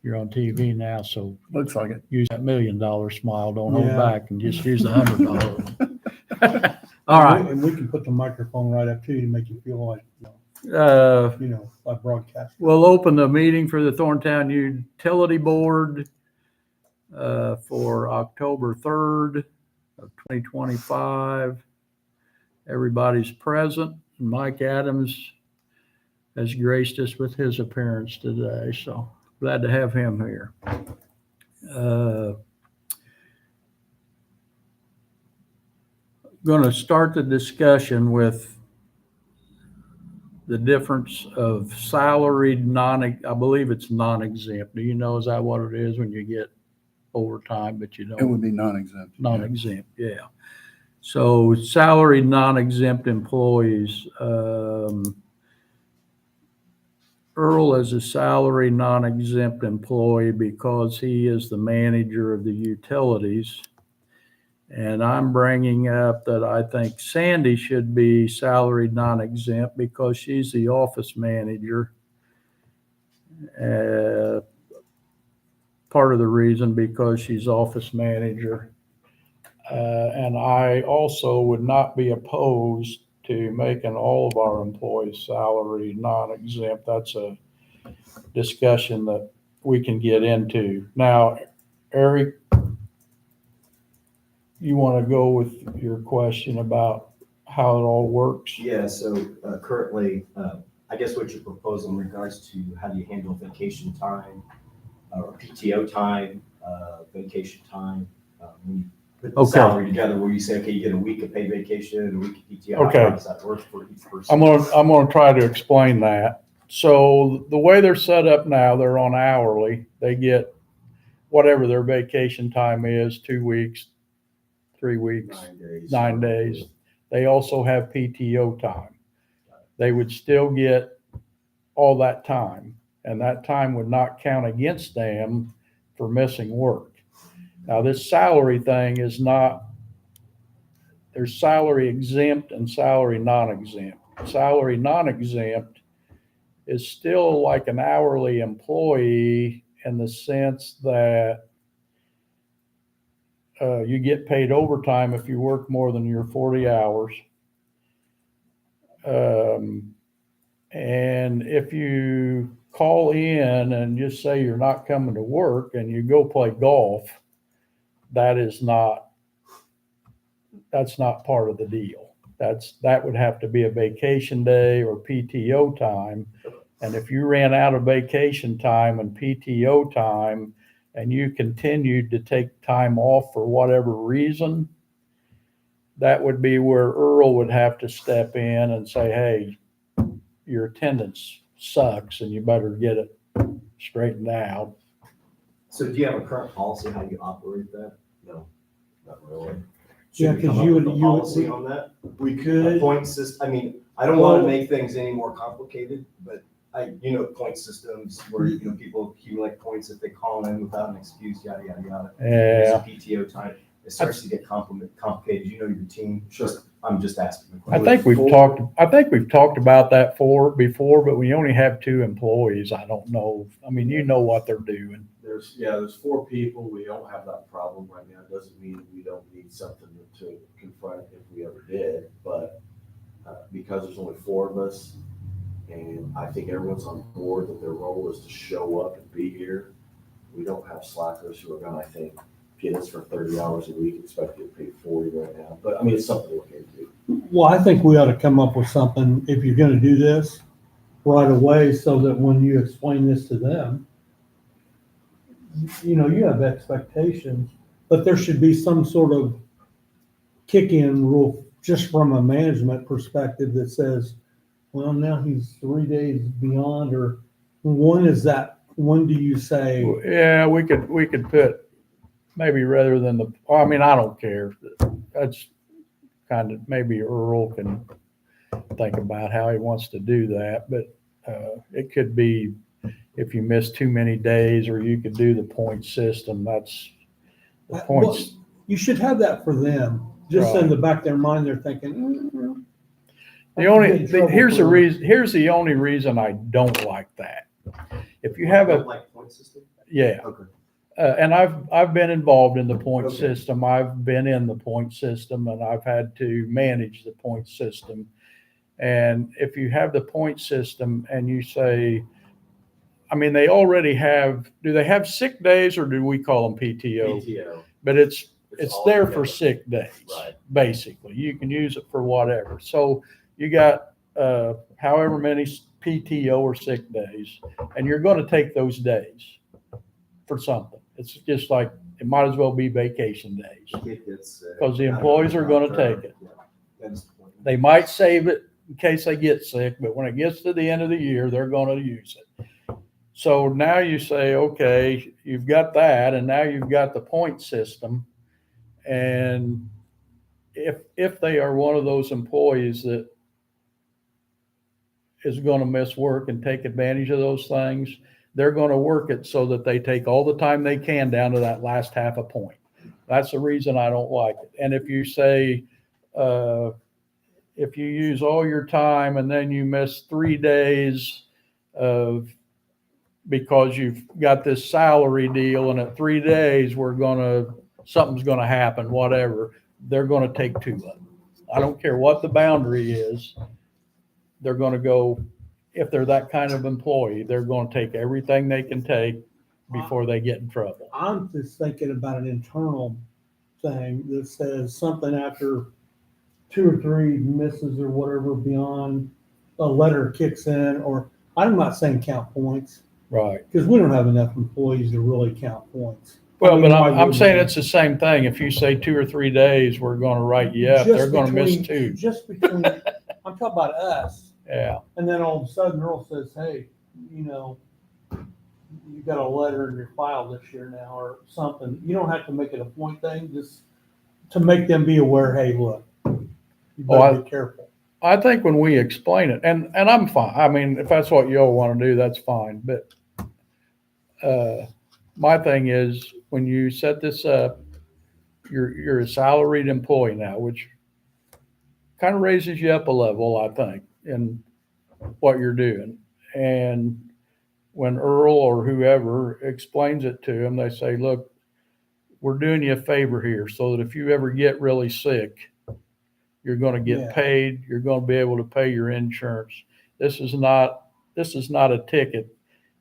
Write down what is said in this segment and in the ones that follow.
You're on TV now, so Looks like it. use that $1 million smile. Don't hold Yeah. back and just use the $100. All right. And we can put the microphone right up to you to make you feel like, like broadcast. We'll open the meeting for the Thorntown Utility Board for October 3rd of 2025. Everybody's present. Mike Adams has graced us with his appearance today, so glad to have him here. Going to start the discussion with the difference of salaried I believe it's non-exempt. Do you know, is that what it is when you get overtime, but you It don't? would be non-exempt. Non-exempt, yeah. So salaried non-exempt employees, Earl is a salary non-exempt employee because he is the manager of the utilities. And I'm bringing up that I think Sandy should be salaried non-exempt because she's the office manager. Part of the reason because she's office manager. And I also would not be opposed to making all of our employees salary non-exempt. That's a discussion that we can get into. Now, Eric, you want to go with your question about how it all works? Yeah, so currently, I guess what you're proposing in regards to how do you handle vacation time or PTO time, vacation time, when you put the Okay. salary together, where you say, okay, you get a week of paid vacation and a week of PTO. Okay. How does that work for each person? I'm gonna try to explain that. So the way they're set up now, they're on hourly. They get whatever their vacation time is, 2 weeks, 3 weeks, 9 days. 9 days. They also have PTO time. They would still get all that time, and that time would not count against them for missing work. Now, this salary thing is not, there's salary exempt and salary non-exempt. Salary non-exempt is still like an hourly employee in the sense that you get paid overtime if you work more than your 40 hours. And if you call in and just say you're not coming to work and you go play golf, that's not part of the deal. That would have to be a vacation day or PTO time. And if you ran out of vacation time and PTO time and you continued to take time off for whatever reason, that would be where Earl would have to step in and say, hey, your attendance sucks and you better get it straightened out. So do you have a current policy how you operate that? No, not really. Yeah, Should we 'cause come up you with would- a you would- policy on that? We A could. point system, I mean, I don't want to make things any more complicated, but point systems where, people accumulate points if they call in without an excuse, yada, yada, yada. Yeah. There's a PTO time. It starts to get complicated. Your team. Sure. I'm just asking. the I question. think we've talked about that before, but we only have 2 employees. I don't know. I mean, you know what they're doing. There's 4 people. We don't have that problem right now. It doesn't mean we don't need something to confront if we ever did, but because there's only 4 of us, and I think everyone's on board that their role is to show up and be here. We don't have slackers who are gonna, I think, get us for 30 hours a week, expect to get paid 40 right now. But I mean, it's something to look into. Well, I think we ought to come up with something, if you're gonna do this, right away, so that when you explain this to them, you have expectations, but there should be some sort of kick-in rule just from a management perspective that says, well, now he's 3 days beyond, or when do you say? Yeah, we could put maybe rather than I don't care. That's kind of, maybe Earl can think about how he wants to do that, but it could be if you miss too many days, or you could do the point system. That's the points. Well, you should have that for them, just in the back of their mind, they're thinking, Here's the only reason I don't like that. If you have Like point system? Yeah. Okay. And I've been involved in the point Okay. system. I've been in the point system and I've had to manage the point system. And if you have the point system and you say, I mean, they already have, do they have sick days or do we call them PTO? PTO. But it's all there together. for sick days, Right. basically. You can use it for whatever. So you got however many PTO or sick days, and you're going to take those days for something. It's just like it might as well be vacation days Kid gets sick. because the employees are going to take it. Yeah, that's the point. They might save it in case they get sick, but when it gets to the end of the year, they're going to use it. So now you say, okay, you've got that, and now you've got the point system. And if they are one of those employees that is going to miss work and take advantage of those things, they're going to work it so that they take all the time they can down to that last half a point. That's the reason I don't like it. And if you say, if you use all your time and then you miss 3 days of because you've got this salary deal and at 3 days something's gonna happen, whatever, they're gonna take 2 of them. I don't care what the boundary is. They're gonna go, if they're that kind of employee, they're gonna take everything they can take before they get in trouble. I'm just thinking about an internal thing that says something after 2 or 3 misses or whatever beyond a letter kicks in, or I'm not saying count points Right. because we don't have enough employees to really count points. Well, I mean, but why I'm would saying we? it's the same thing. If you say 2 or 3 days, we're gonna write you up, they're Just gonna miss between- 2. Just between, I'm talking about us. Yeah. And then all of a sudden Earl says, hey, you know, you got a letter in your file this year now or something. You don't have to make it a point thing, just to make them be aware, hey, look, you better be careful. I think when we explain it, and I'm fine. I mean, if that's what y'all want to do, that's fine. But my thing is when you set this up, you're a salaried employee now, which kind of raises you up a level, I think, in what you're doing. And when Earl or whoever explains it to them, they say, look, we're doing you a favor here so that if you ever get really sick, you're going to get Yeah. paid. You're going to be able to pay your insurance. This is not a ticket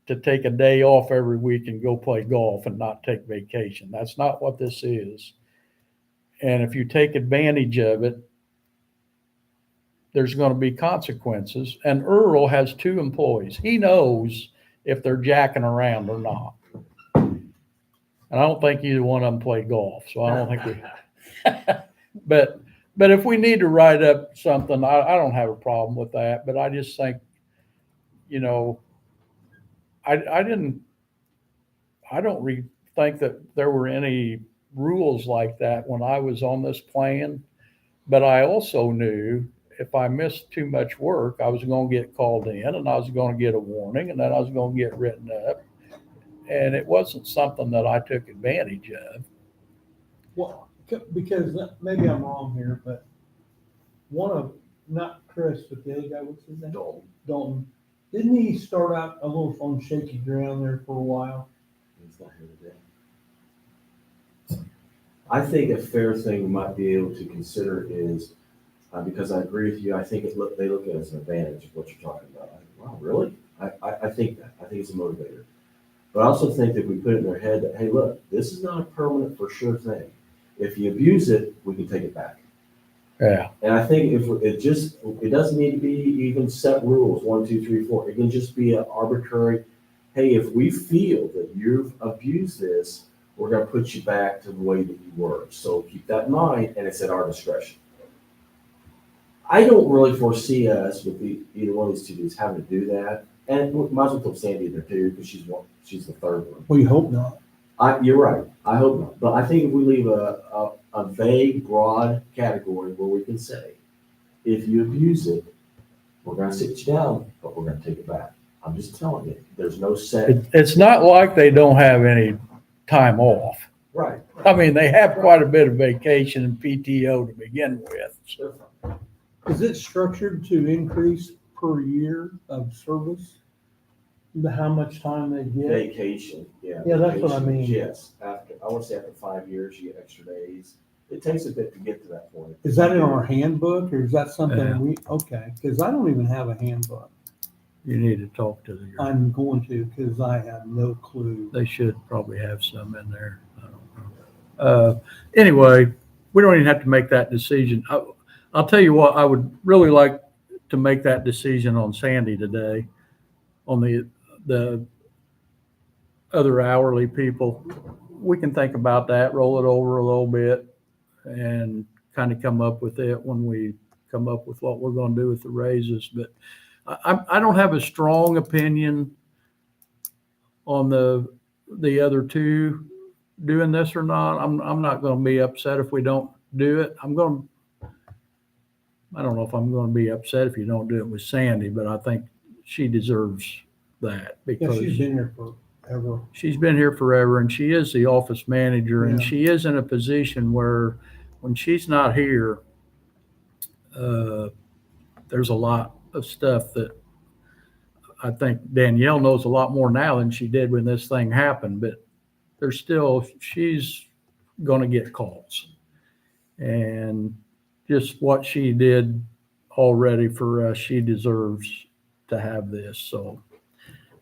to take a day off every week and go play golf and not take vacation. That's not what this is. And if you take advantage of it, there's going to be consequences. And Earl has 2 employees. He knows if they're jacking around or not. And I don't think either one of them play golf, so I don't think we. But if we need to write up something, I don't have a problem with that. But I just think, you know, I don't think that there were any rules like that when I was on this plan. But I also knew if I missed too much work, I was going to get called in and I was going to get a warning and then I was going to get written up. And it wasn't something that I took advantage of. Well, because maybe I'm wrong here, but not Chris, but the other guy, what's his name? Dalton. Didn't he start out a little on shaky ground there for a while? He's not here today. I think a fair thing we might be able to consider is, because I agree with you, I think they look at it as an advantage of what you're talking about. Wow, really? I think that. I think it's a motivator. But I also think that we put it in their head that, hey, look, this is not a permanent for sure thing. If you abuse it, we can take it back. Yeah. And I think it doesn't need to be even set rules, 1, 2, 3, 4. It can just be an arbitrary, hey, if we feel that you've abused this, we're going to put you back to the way that you were. So keep that in mind, and it's at our discretion. I don't really foresee us with either one of these 2 dudes having to do that. And we might as well throw Sandy in there too, because she's the third one. We hope not. You're right. I hope not. But I think if we leave a vague, broad category where we can say, if you abuse it, we're going to sit you down, but we're going to take it back. I'm just telling you, there's no set. It's not like they don't have any time off. Right. I mean, they have quite a bit of vacation and PTO to begin with. They're fine. Is it structured to increase per year of service? How much time they get? Vacation, yeah. Yeah, that's what I vacation, mean. Yes, after, I want to say after 5 years, you get extra days. It takes a bit to get to that point. Is that in our handbook or is that Yeah. something okay, cause I don't even have a handbook. You need to talk to the, I'm going to, cause I have no clue. they should probably have some in there. I don't know. Anyway, we don't even have to make that decision. I'll tell you what, I would really like to make that decision on Sandy today, on the other hourly people. We can think about that, roll it over a little bit, and kind of come up with it when we come up with what we're going to do with the raises. But I don't have a strong opinion on the other two doing this or not. I'm not going to be upset if we don't do it. I don't know if I'm going to be upset if you don't do it with Sandy, but I think she deserves that Yeah, because she's been here forever. she's been here forever and she is the office manager and Yeah. she is in a position where when she's not here, there's a lot of stuff that I think Danielle knows a lot more now than she did when this thing happened, but she's going to get calls. And just what she did already for us, she deserves to have this. So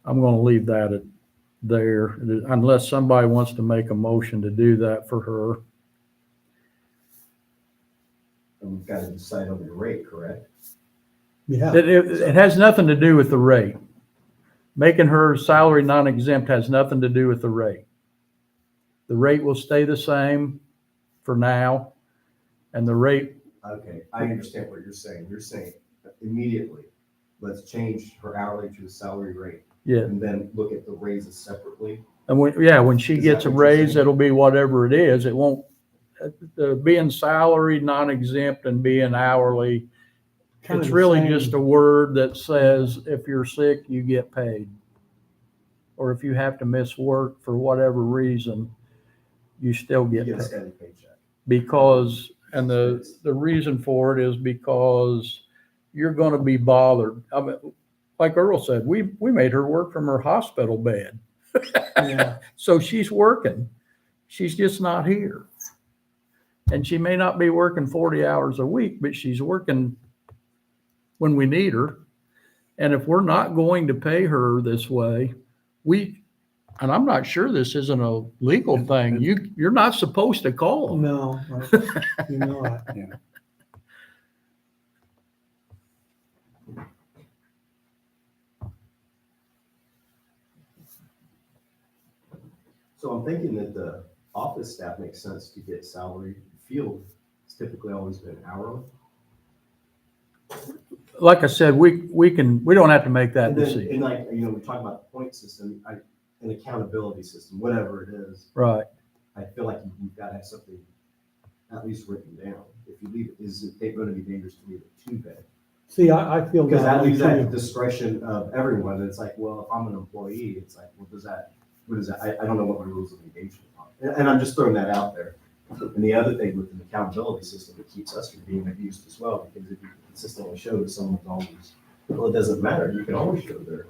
I'm going to leave that at there unless somebody wants to make a motion to do that for her. And we've got to decide on the rate, correct? Yeah. It has nothing to do with the rate. Making her salary non-exempt has nothing to do with the rate. The rate will stay the same for now, and the rate, Okay, I understand what you're saying. You're saying immediately, let's change her hourly to a salary rate yeah. and then look at the raises separately. And when she Is gets that a what you're raise, saying? it'll be whatever it is. It won't, being salary, non-exempt and being hourly, Kinda it's the really same. just a word that says if you're sick, you get paid. Or if you have to miss work for whatever reason, you still You get get a paid. steady paycheck. Because, and the reason for it is because you're going to be bothered. I mean, like Earl said, we made her work from her hospital bed. Yeah. So she's working. She's just not here. And she may not be working 40 hours a week, but she's working when we need her. And if we're not going to pay her this way, and I'm not sure this isn't a legal thing. You're not supposed to call them. No, you know that. So I'm thinking that the office staff makes sense to get salary. Field has typically always been hourly. Like I said, we don't have to make that And then, decision. and like, we talk about the point system, an accountability system, whatever it is. Right. I feel like you've got to have something at least written down. If you leave it, is it going to be dangerous to leave it too bad? See, I feel Because that leaves that at the too. discretion of everyone. It's like, well, if I'm an employee, it's like, well, what is that? I don't know what my rules of engagement are. And I'm just throwing that out there. And the other thing with an accountability system, it keeps us from being abused as well, because if you consistently show that someone's always, well, it doesn't matter. You can always show their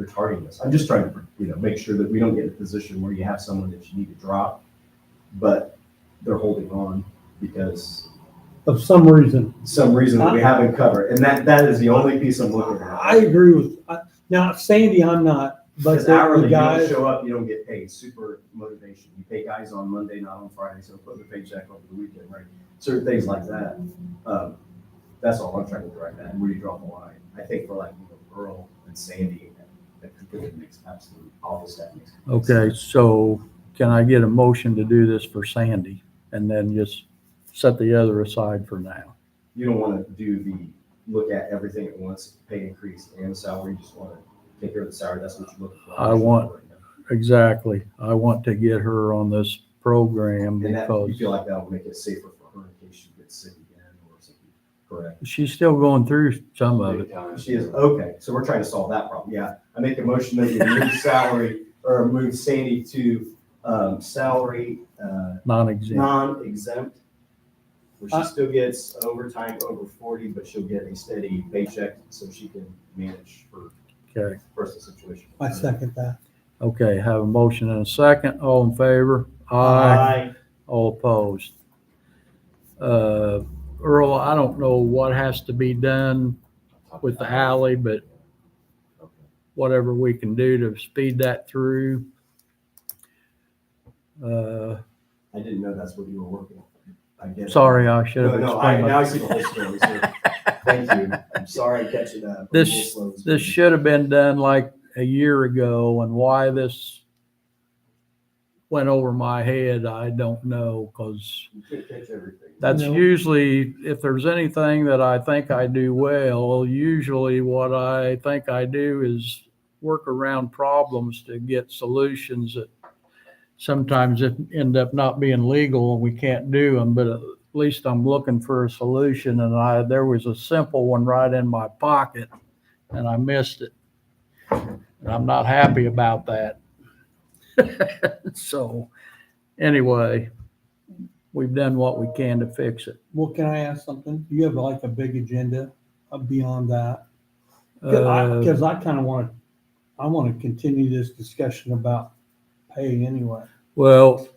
tardiness. I'm just trying to, make sure that we don't get in a position where you have someone that you need to drop, but they're holding on because Of some reason. that we haven't covered. And that is the only piece I'm looking at. I agree with, now Sandy, I'm not, but Because the hourly, you don't guys, show up, you don't get paid. Super motivation. You pay guys on Monday, not on Friday, so put the paycheck over the weekend, right? Certain things like that. That's all I'm trying to drive at. Where you draw the line. I think for like Earl and Sandy, that completely makes absolute office staff makes complete Okay, sense. so can I get a motion to do this for Sandy and then just set the other aside for now? You don't want to look at everything at once, pay increase and the salary. You just want to take care of the salary. That's what you're looking for. I want- Exactly. I want to get her on this program And that, you because feel like that will make it safer for her in case she gets sick again or something. Correct. she's still going through some of it. She is, okay, so we're trying to solve that problem, yeah. I make a motion that we move salary, or move Sandy to, salary, Non-exempt. non-exempt, where she still gets overtime over 40, but she'll get a steady paycheck so she can manage her. Okay. personal situation. I second that. Okay, have a motion and a second. All in favor? All opposed? Earl, I don't know what has to be done with the alley, but Okay. whatever we can do to speed that through. I didn't know that's what you were working on. I get it. Sorry, I should have No, explained. now I see the whole story, so thank you. I'm sorry I'm catching up. This should have been done like a year ago, and why this went over my head, I don't know, because You can't catch everything. that's No. usually, if there's anything that I think I do well, usually what I think I do is work around problems to get solutions that sometimes it end up not being legal and we can't do them, but at least I'm looking for a solution, and there was a simple one right in my pocket and I missed it. And I'm not happy about that. So anyway, we've done what we can to fix it. Well, can I ask something? Do you have like a big agenda beyond that? Uh, Because I kind of I want to continue this discussion about pay anyway. Well,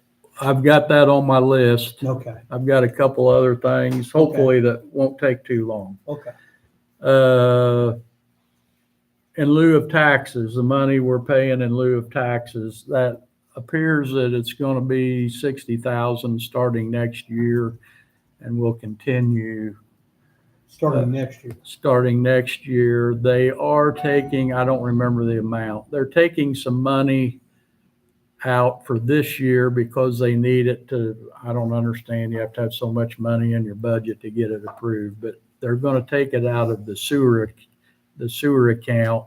I've got that on my list. Okay, I've got a couple other things, hopefully that won't take too long. okay. In lieu of taxes, the money we're paying in lieu of taxes, that appears that it's going to be 60,000 starting next year, and will continue Starting next year. starting next year. They are taking, I don't remember the amount, they're taking some money out for this year because they need it to, I don't understand, you have to have so much money in your budget to get it approved, but they're going to take it out of the sewer account,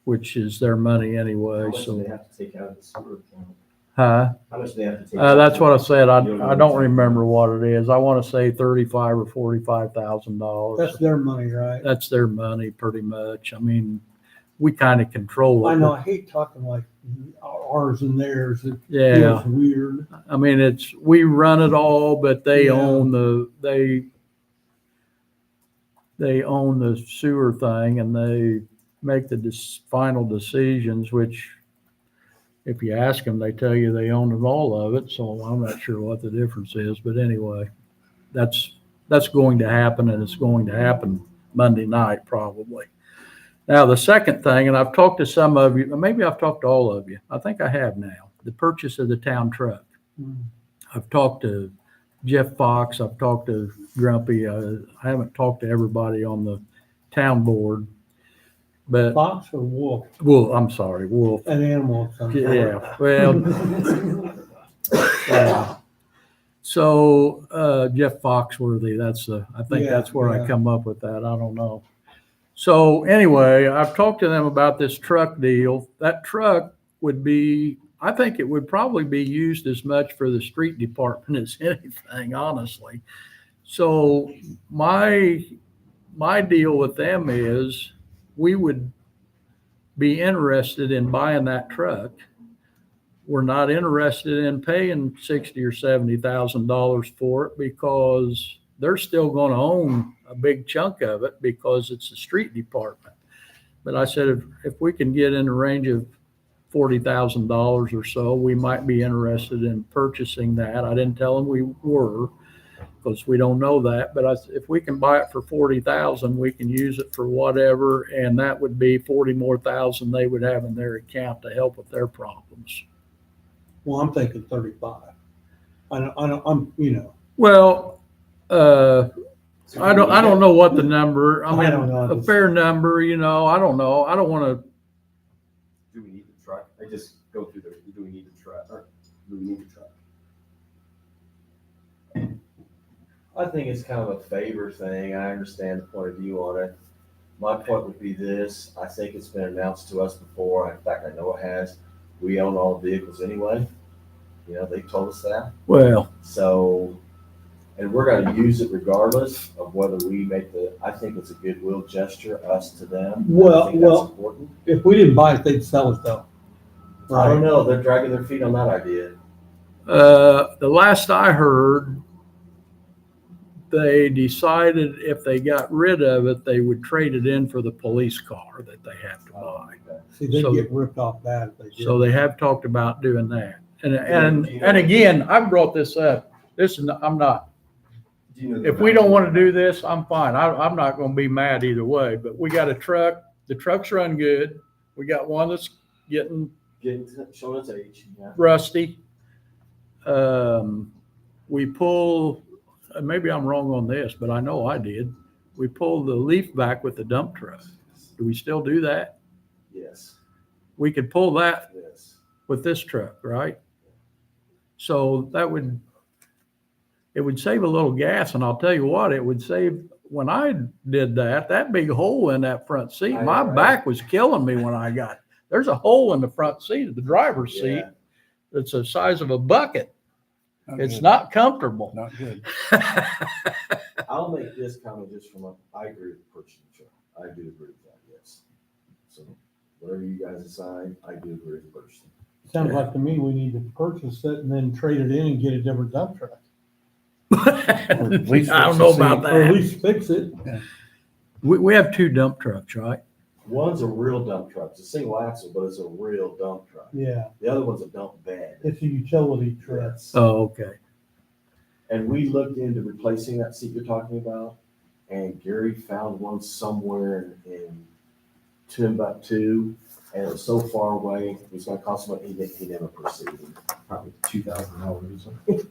which is their money anyway. How much do So, they have to take out of the sewer account? huh? How much do they have to take? out? That's what I said. I You don't know. remember what it is. I want to say $35,000 or $45,000. That's their money, right? That's their money, pretty much. I mean, we kind of control it. I know, I hate talking like ours and theirs. It Yeah. feels weird. I mean, we run it all, but they Yeah. own they own the sewer thing, and they make the final decisions, which if you ask them, they tell you they own all of it. So I'm not sure what the difference is, but anyway, that's going to happen, and it's going to happen Monday night probably. Now, the second thing, and I've talked to some of you, maybe I've talked to all of you. I think I have now. The purchase of the town truck. I've talked to Jeff Fox. I've talked to Grumpy. I haven't talked to everybody on the town board, but Fox or wolf? I'm sorry, Wolf. An animal of some sort. Yeah, well, yeah. So Jeff Foxworthy, I think Yeah, that's where I yeah. come up with that. I don't know. So anyway, I've talked to them about this truck deal. That truck I think it would probably be used as much for the street department as anything, honestly. So my deal with them is we would be interested in buying that truck. We're not interested in paying $60,000 or $70,000 for it because they're still going to own a big chunk of it because it's the street department. But I said, if we can get in the range of $40,000 or so, we might be interested in purchasing that. I didn't tell them we were, because we don't know that. But if we can buy it for $40,000, we can use it for whatever, and that would be $40,000 more they would have in their account to help with their problems. Well, I'm thinking 35. I'm. Well, I don't know what the number. I I mean, don't know. a fair number. I don't know. I don't want to. Do we need the truck? I just go through do we need the truck? Or do we need the truck? I think it's kind of a favor thing. I understand the point of view on it. My point would be this: I think it's been announced to us before. In fact, I know it has. We own all the vehicles anyway. They told us that. Well, So, and we're going to use it regardless of whether we make I think it's a goodwill gesture, us to them. I think that's important. If we didn't buy it, they'd sell it though. I don't know. They're dragging their feet on that idea. the last I heard, they decided if they got rid of it, they would trade it in for the police car that they have to buy. See, they So- get ripped off bad if they do. So they have talked about doing that. And you know- again, I've brought this up. I'm not, Do you know the if we don't want to value? do this, I'm fine. I'm not going to be mad either way, but we got a truck. The trucks run good. We got one that's getting Showing its age, yeah. rusty. We pull, maybe I'm wrong on this, but I know I did. We pulled the leaf back with the dump truck. Do we still do that? Yes, We could pull that yes. with this truck, right? So it would save a little gas, and I'll tell you what, it would save, when I did that big hole in that front seat, my Right. back was killing me when I got, there's a hole in the front seat of the driver's seat Yeah. that's the size of a bucket. Not It's good. not comfortable. Not good. I'll make this comment just I agree with purchasing the truck. I do agree with that, yes. So whatever you guys decide, I do agree with purchasing. Sounds like to me, we need to purchase it and then trade it in and get a different dump truck. I least don't know fix the about Or at that. least fix it. We have two dump trucks, right? One's a real dump truck. It's a single axle, but it's a real dump truck. Yeah, The other one's a dump bed. it's a utility truck. Yes. Oh, okay. And we looked into replacing that seat you're talking about, and Gary found one somewhere in Timbuktu, and it was so far away, it was gonna cost him, he never proceeded. Probably $2,000 or something.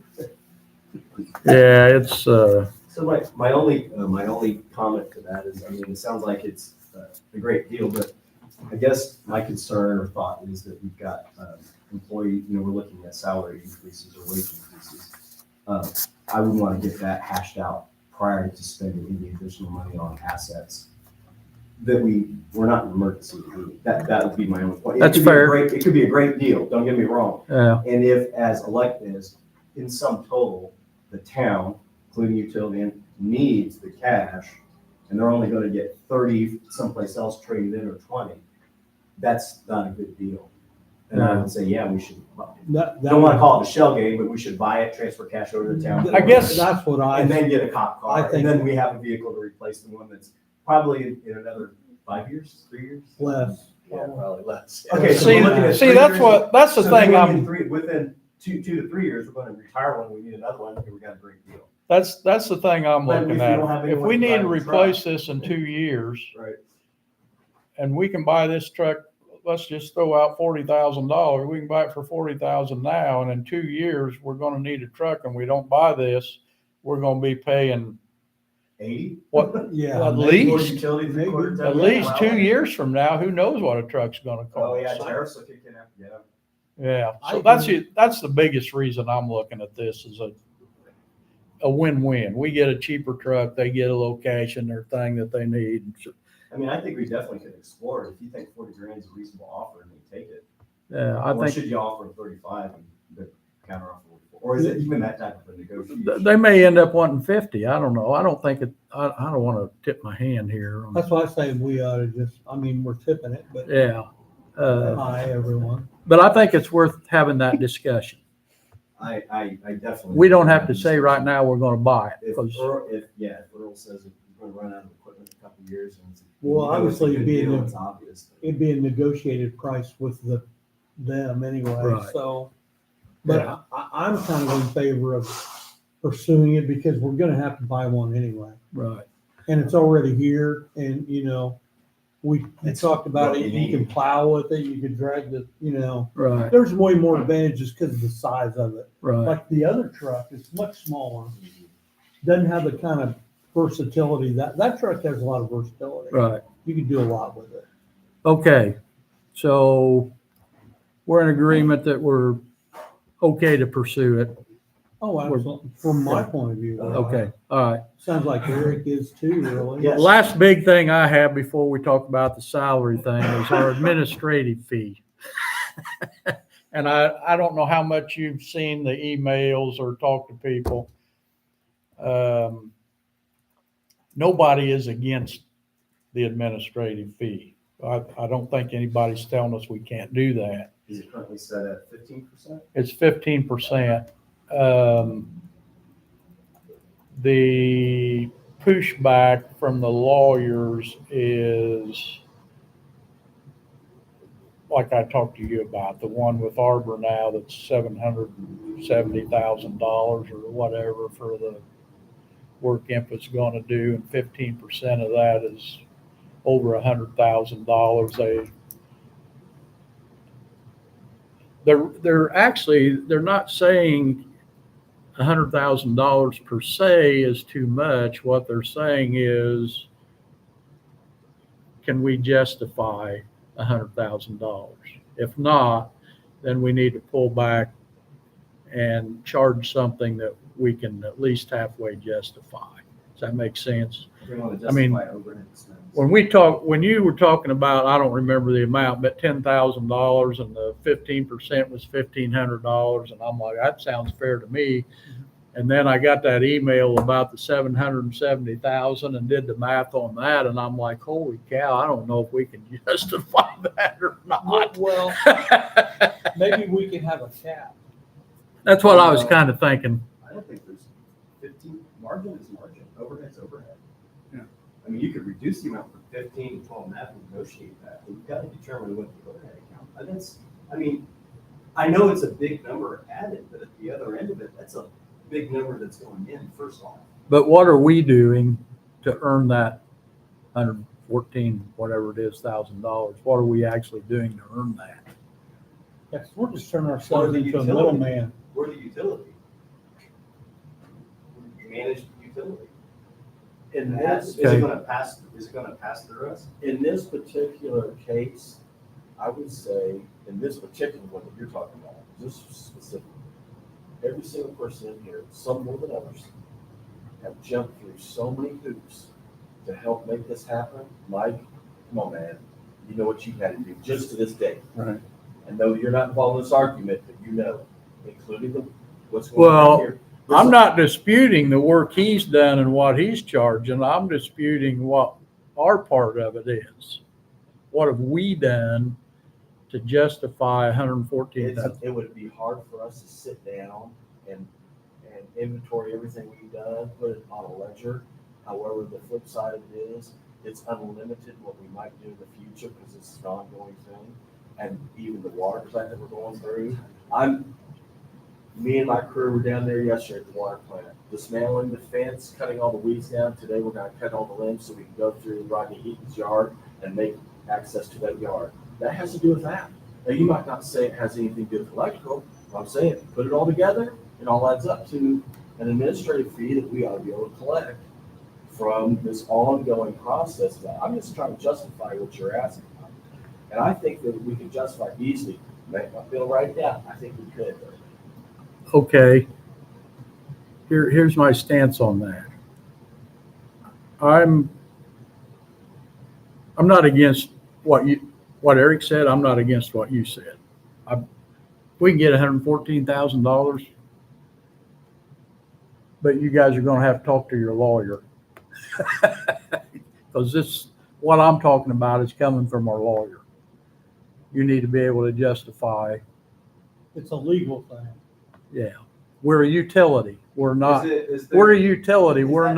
Yeah, it's, So my only comment to that is, I mean, it sounds like it's a great deal, but I guess my concern or thought is that we've got employee, we're looking at salary increases or wage increases. I would want to get that hashed out prior to spending any additional money on assets that we're not in an emergency. That would be my only point. That's It could be a fair. great- It could be a great deal, don't get me wrong. yeah, And if, as elected, in sum total, the town, including utility, needs the cash, and they're only gonna get 30 someplace else traded in or 20, that's not a good deal. And I would say, yeah, we should, don't wanna call it a shell game, but we should buy it, transfer cash over to the town. I guess- That's what And I, then get a cop I car, think- and then we have a vehicle to replace the one that's probably in another 5 years, 3 years? less. Yeah, probably less. Okay, so see, we're looking at see, 3 that's years. that's the So thing then I'm, within 2 to 3 years, we're gonna retire one, we need another one, and we got a great deal. that's the thing I'm But if looking you don't have at. If anyone we to need to drive the replace this in 2 years, Right. and we can buy this truck, let's just throw out $40,000. We can buy it for 40,000 now, and in 2 years, we're gonna need a truck, and we don't buy this, we're gonna be paying 80? what, Yeah. At maybe- More least- utilities than maybe- quarter ton? at Yeah, least well, 2 years from now, who knows what a truck's gonna Oh, yeah, cost? tariffs will kick in after, yeah. Yeah, I so agree. that's the biggest reason I'm looking at this is a win-win. We get a cheaper truck, they get a location, their thing that they need. I mean, I think we definitely could explore it. If you think 40 grand is a reasonable offer, and we take it. Yeah, I Or think should you offer 35 and the counter offer? Or is it even that type of a negotiation? they may end up wanting 50. I don't know. I don't think it, I don't want to tip my hand here. That's why I say we ought to just, I mean, we're tipping it, but Yeah. hi, everyone. But I think it's worth having that discussion. I definitely. We don't have to say right now we're going to buy it If because Earl says we're gonna run out of equipment in a couple of years. And it's- Well, you know it's a obviously, good being deal, the- it's obvious. It'd be a negotiated price with them anyway, Right. so. But Yeah. I'm kind of in favor of pursuing it because we're gonna have to buy one anyway. right. And it's already here and, we It's talked about what it, you you can need. plow with it, you can drag Right. there's way more advantages because of the size of it. Right. Like the other truck is much smaller, doesn't have the kind of versatility, that truck has a lot of versatility. Right. You can do a lot with it. Okay. So we're in agreement that we're okay to pursue it. Oh, absolutely, from my point of view. Okay. All right. Sounds like Eric is too, really. Yes. Last big thing I have before we talk about the salary thing is our administrative fee. And I don't know how much you've seen the emails or talked to people. Nobody is against the administrative fee. I don't think anybody's telling us we can't do that. Is it currently set at 15%? It's 15%. The pushback from the lawyers is, like I talked to you about, the one with Arbor now that's $770,000 or whatever for the work IMPA's gonna do, and 15% of that is over $100,000. They're not saying $100,000 per se is too much. What they're saying is, can we justify $100,000? If not, then we need to pull back and charge something that we can at least halfway justify. Does that make sense? We want to I mean, justify overhead expense. When you were talking about, I don't remember the amount, but $10,000 and the 15% was $1,500, and I'm like, that sounds fair to me. And then I got that email about the 770,000 and did the math on that, and I'm like, holy cow, I don't know if we can justify that or not. Well, maybe we can have a cap. That's what I was kind of thinking. I don't think there's 15, margin is margin, overhead's overhead. Yeah. I mean, you could reduce the amount from 15 to 12 and have to negotiate that, but you've got to determine what the overhead account. And that's, I mean, I know it's a big number added, but at the other end of it, that's a big number that's going in, first off. But what are we doing to earn that 114, whatever it is, $1,000? What are we actually doing to earn that? Yes, we're just turning ourselves the into a utility. middleman. We're the utility. You manage the utility. In And this, is it gonna pass through us? in this particular case, I would say, in this particular one that you're talking about, just specifically, every single person in here, some more than others, have jumped through so many hoops to help make this happen. Mike, come on, man, you know what you had to do just to this day. Right. And though you're not involved in this argument, but you know, including what's going Well, on here. I'm not disputing the work he's done and what he's charging. I'm disputing what our part of it is. What have we done to justify 114,000? It would be hard for us to sit down and inventory everything we've done, put it on a ledger. However, the flip side of it is, it's unlimited what we might do in the future because it's an ongoing thing. And even the water plant that we're going through, me and my crew were down there yesterday at the water plant, dismantling the fence, cutting all the weeds down. Today, we're gonna cut all the limbs so we can go through Rodney Eaton's yard and make access to that yard. That has to do with that. Now, you might not say it has anything to do with electrical, but I'm saying, put it all together, it all adds up to an administrative fee that we ought to be able to collect from this ongoing process. I'm just trying to justify what you're asking. And I think that we can justify easily, make my bill right down. I think we could. Okay. Here's my stance on that. I'm not against what Eric said. I'm not against what you said. We can get $114,000, but you guys are going to have to talk to your lawyer. Because what I'm talking about is coming from our lawyer. You need to be able to justify. It's a legal thing. Yeah, we're a utility. We're not. Is there- We're a utility. is We're that-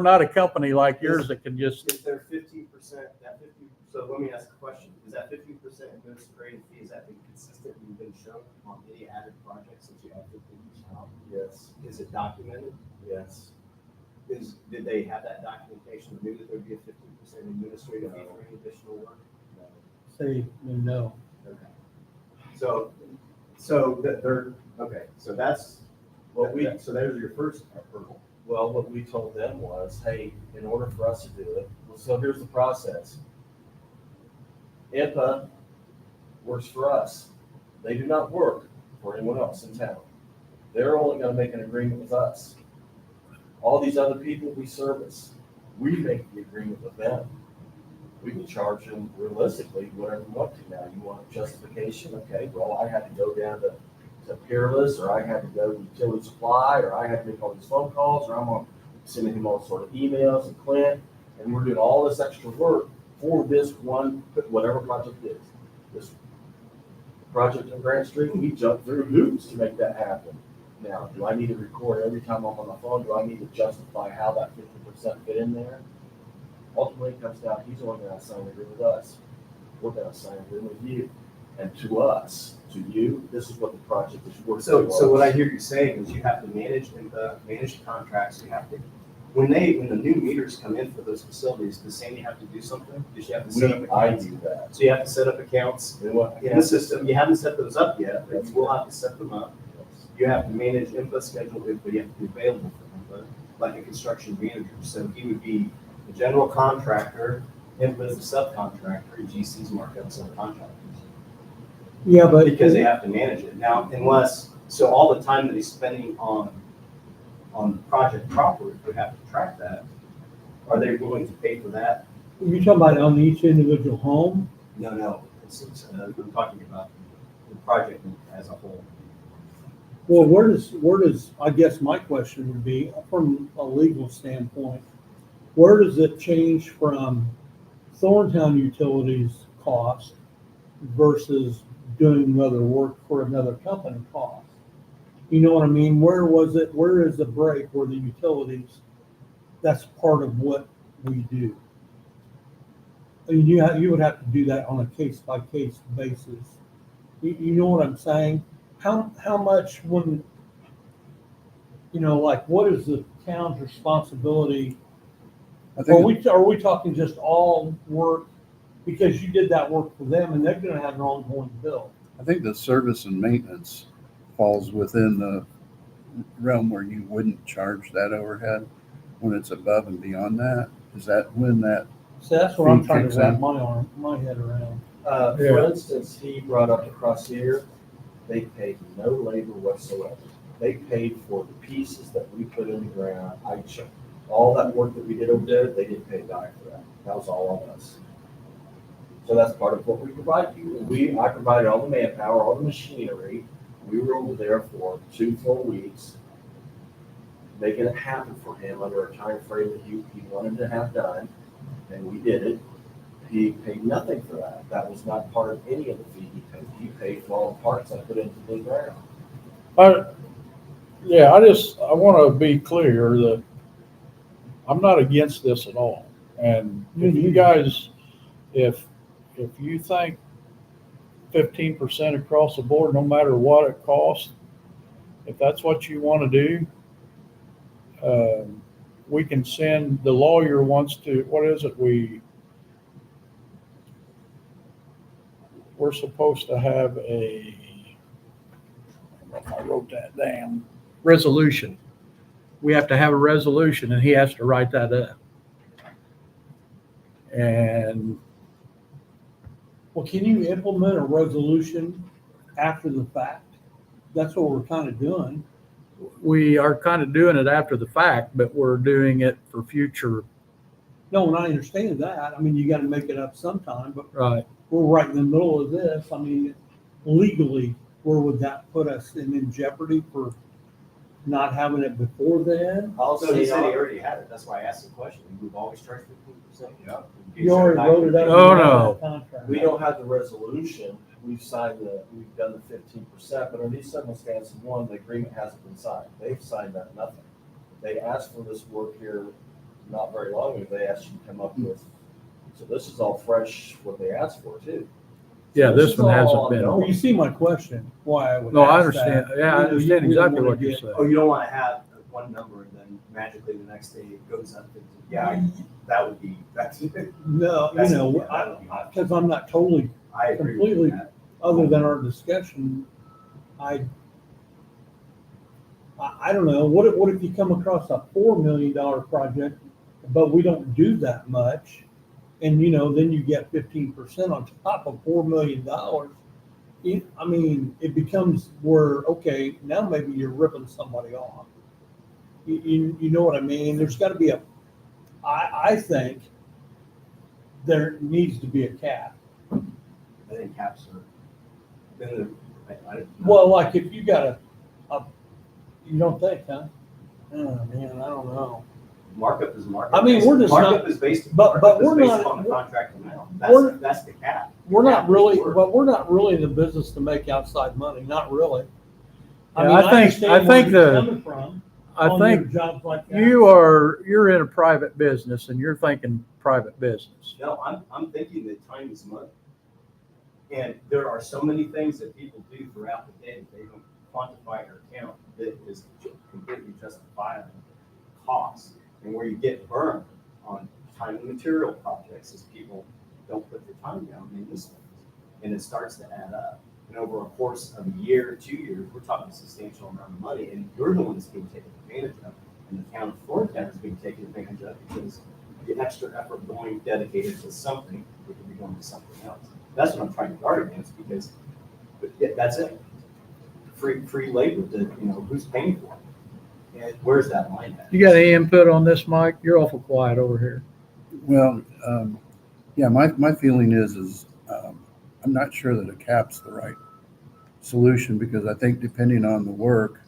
not a company like yours that can just. Is there 15%, that 50, so let me ask a question. Is that 15% administrative fee, is that been consistently been shown on any added project since you have 15% off? Yes, Is it documented? yes. Did they have that documentation, knew that there'd be a 15% administrative fee for any additional work? Say no. Okay. So they're, okay, so that's, so there's your first hurdle. Well, what we told them was, hey, in order for us to do it, so here's the process. IMPA works for us. They do not work for anyone else in town. They're only gonna make an agreement with us. All these other people we service, we make the agreement with them. We can charge them realistically whatever we want to. Now, you want justification? Okay, well, I had to go down to Peerless, or I had to go to Utility Supply, or I had to make all these phone calls, or I'm sending him all sort of emails and Clint, and we're doing all this extra work for this one, whatever project it is. This project on Grant Street, we jumped through hoops to make that happen. Now, do I need to record every time I'm on the phone? Do I need to justify how that 50% fit in there? Ultimately, it comes down, he's only gonna sign an agreement with us. We're gonna sign an agreement with you. And to us, to you, this is what the project is worth. So what I hear you saying is you have to manage the contracts, you have to, when the new meters come in for those facilities, does Sandy have to do something? Does she have to set up I accounts? do that. So you have to set up accounts in the system, you haven't set those up yet, but you will have to set them up. You have to manage input schedule, but you have to be available for input, like a construction manager. So he would be the general contractor, input is the subcontractor, and GC's markups and contractors. Yeah, but. Because they have to manage it. Now, so all the time that he's spending on the project proper, if we have to track that, are they willing to pay for that? You're talking about on each individual home? No, I'm talking about the project as a whole. Well, where does, I guess my question would be, from a legal standpoint, where does it change from Thorntown Utilities cost versus doing other work for another company cost? You know what I mean? Where is the break where the utilities, that's part of what we do? I mean, you would have to do that on a case-by-case basis. You know what I'm saying? How much when, like, what is the town's responsibility? Are we talking just all work? Because you did that work for them and they're gonna have their ongoing bill. I think the service and maintenance falls within the realm where you wouldn't charge that overhead when it's above and beyond that. Is that when that? So that's what I'm trying Kicks to wrap in. my head around. For instance, he brought up across here, they paid no labor whatsoever. They paid for the pieces that we put in the ground. All that work that we did over there, they didn't pay a dime for that. That was all on us. So that's part of what we provide you. I provided all the manpower, all the machinery. We were over there for 2 full weeks, making it happen for him under a time frame that he wanted to have done, and we did it. He paid nothing for that. That was not part of any of the fee he paid. He paid for all the parts I put into the ground. I want to be clear that I'm not against this at all. And if you guys, if you think 15% across the board, no matter what it costs, if that's what you want to do, we can send, the lawyer wants to, what is it? We're supposed to have I don't know if I wrote that down, resolution. We have to have a resolution and he has to write that up. And Well, can you implement a resolution after the fact? That's what we're kind of doing. we are kind of doing it after the fact, but we're doing it for future. No, and I understand that. I mean, you gotta make it up sometime, but Right. we're right in the middle of this. I mean, legally, where would that put us in jeopardy for not having it before then? So he said he already had it, that's why I asked the question, we've always charged 15%. Yeah. You already wrote it up. Oh, no. Contract. We don't have the resolution. We've done the 15%, but in these circumstances, one, the agreement hasn't been signed. They've signed that nothing. They asked for this work here not very long ago. They asked you to come up with, so this is all fresh, what they asked for too. Yeah, So this is one hasn't all been. Well, you see my question, why I would No, I ask that. understand. Yeah, I You know, understand we don't exactly wanna what you're get- saying. Oh, you don't want to have one number and then magically the next day it goes up. That would be, that's. No, That's- you know, yeah, that would be hot. because I'm not totally, I agree completely- with that. other than our discussion, I don't know, what if you come across a $4 million project, but we don't do that much? And, then you get 15% on top of $4 million. I mean, it becomes where, okay, now maybe you're ripping somebody off. You know what I mean? There's gotta be I think there needs to be a cap. I think caps are. Then I don't know. Well, like if you got you don't think, huh? Oh, man, I don't know. Markup is markup. I mean, we're just Markup not- is based. but markup is we're based not- on the contract amount. we're- That's the cap. We're Cap not is really, work. but we're not really in the business to make outside money, not really. I Yeah, mean, I think- understand I where think you're the- coming from I on your think jobs like that. you're in a private business and you're thinking private business. No, I'm thinking that time is money. And there are so many things that people do throughout the day that they don't quantify or count that is completely justifiable cost. And where you get burned on time and material projects is people don't put their time down in these things. And it starts to add up. And over a course of a year, 2 years, we're talking a substantial amount of money, and you're the one that's being taken advantage of. And the town of Thorntown is being taken advantage of because the extra effort going dedicated to something, we could be going to something else. That's what I'm trying to guard against, because that's it. Free labor, who's paying for it? And where's that line at? You got any input on this, Mike? You're awful quiet over here. Well, yeah, my feeling is I'm not sure that a cap's the right solution, because I think depending on the work,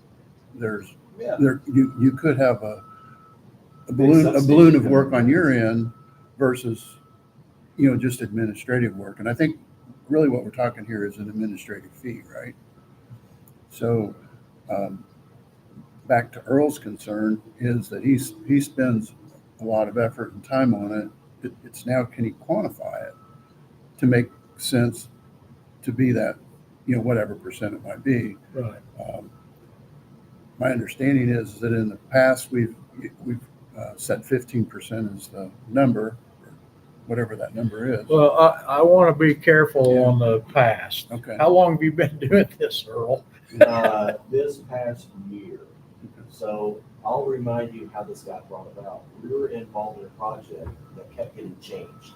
Yeah. you could have a balloon of work on your end versus, just administrative work. And I think really what we're talking here is an administrative fee, right? So, back to Earl's concern is that he spends a lot of effort and time on it. It's now, can he quantify it to make sense to be that, whatever percent it might be. Right. My understanding is that in the past, we've set 15% as the number, or whatever that number is. Well, I want to be careful Yeah. on the past. Okay. How long have you been doing this, Earl? This past year. So I'll remind you how this got brought about. We were involved in a project that kept getting changed.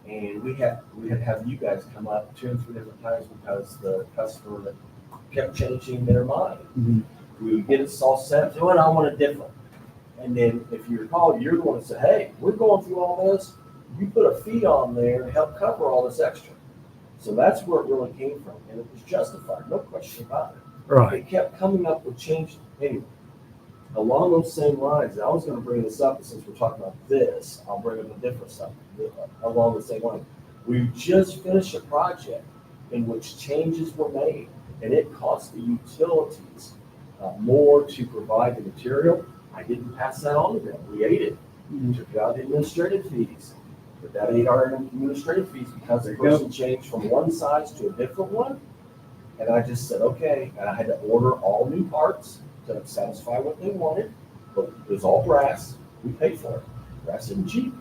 And we had to have you guys come up 2 and 3 different times because the customer kept changing their mind. Mhm. We would get it all set, oh, and I want it different. And then if you recall, you're the one that said, hey, we're going through all this. You put a fee on there to help cover all this extra. So that's where it really came from. And it was justified, no question about it. Right. It kept coming up with change. Anyway, along those same lines, I was going to bring this up, but since we're talking about this, I'll bring up a different stuff along the same line. We just finished a project in which changes were made, and it cost the utilities more to provide the material. I didn't pass that on to them. We ate it. We took out the administrative fees. But that ate our administrative fees because the person changed from one size to a different one. And I just said, okay, and I had to order all new parts to satisfy what they wanted, but it was all brass. We paid for it. Brass isn't cheap.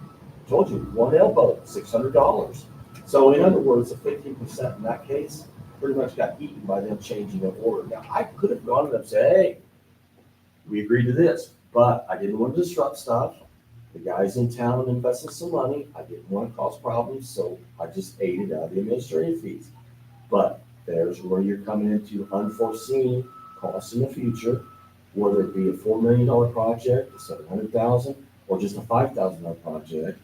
I told you, one elbow, $600. So in other words, the 15% in that case pretty much got eaten by them changing their order. Now, I could have gone to them and said, hey, we agreed to this, but I didn't want to disrupt stuff. The guy's in town and invested some money. I didn't want to cause problems, so I just ate it out of the administrative fees. But there's where you're coming into unforeseen costs in the future, whether it be a $4 million project, a $700,000, or just a $5,000 project.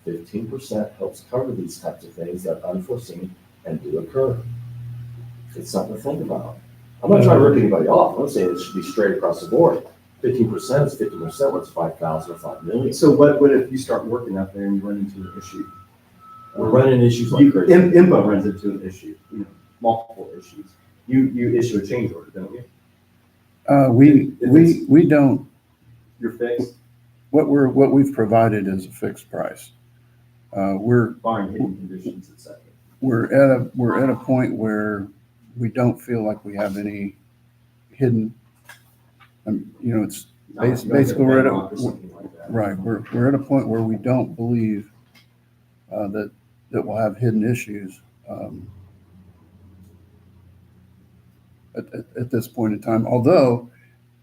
15% helps cover these types of things that are unforeseen and do occur. It's something to think about. I'm not trying to rip anybody off. I'm saying it should be straight across the board. 15% is 50%, what's 5,000 or 5 million. So what if you start working out there and you run into an issue? We're running issues like crazy. INPO runs into an issue, multiple issues. You issue a change order, don't you? We don't. You're fixed, What we've provided is a fixed price. We're barring hidden conditions, et cetera. we're at a point where we don't feel like we have any hidden. It's basically we're at a right. We're at a point where we don't believe that we'll have hidden issues at this point in time. Although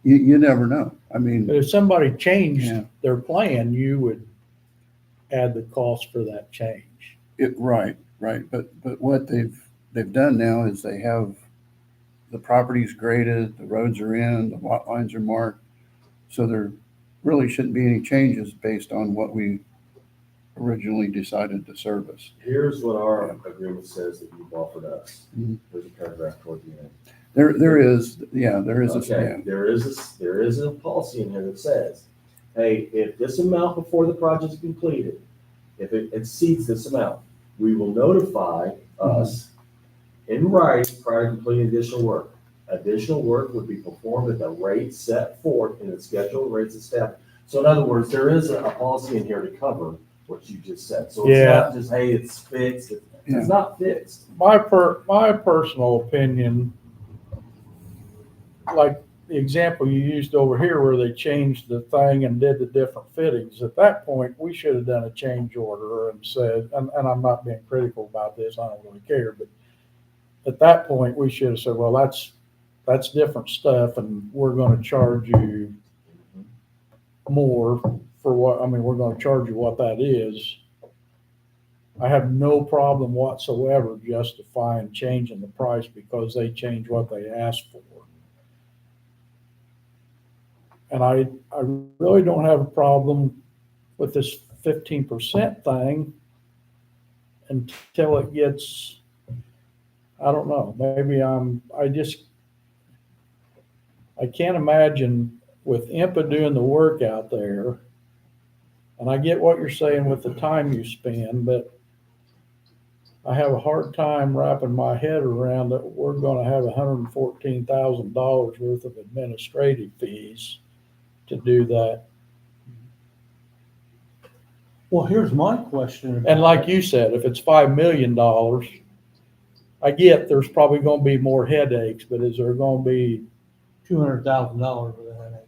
you never know. I mean, But if somebody changed Yeah. their plan, you would add the cost for that change. right. But what they've done now is they have the properties graded, the roads are in, the lot lines are marked. So there really shouldn't be any changes based on what we originally decided to service. Here's what our agreement says that you've offered us. Mhm. There's a paragraph toward the end. There is a Okay, there is a policy in here that says, hey, if this amount before the project is completed, if it exceeds this amount, we will notify us in writing prior to completing additional work. Additional work would be performed at the rate set forth in the schedule of rates established. So in other words, there is a policy in here to cover what you just said. So it's Yeah. not just, hey, it's fixed. It's not fixed. My personal opinion, like the example you used over here where they changed the thing and did the different fittings, at that point, we should have done a change order and said, and I'm not being critical about this, I don't really care, but at that point, we should have said, well, that's different stuff and we're gonna charge you more for what, I mean, we're gonna charge you what that is. I have no problem whatsoever justifying changing the price because they changed what they asked for. And I really don't have a problem with this 15% thing until it gets, I don't know, maybe I can't imagine with IMPA doing the work out there, and I get what you're saying with the time you spend, but I have a hard time wrapping my head around that we're gonna have $114,000 worth of administrative fees to do that. Well, here's my question. And like you said, if it's $5 million, I get there's probably gonna be more headaches, but is there gonna be, $200,000 with a headache.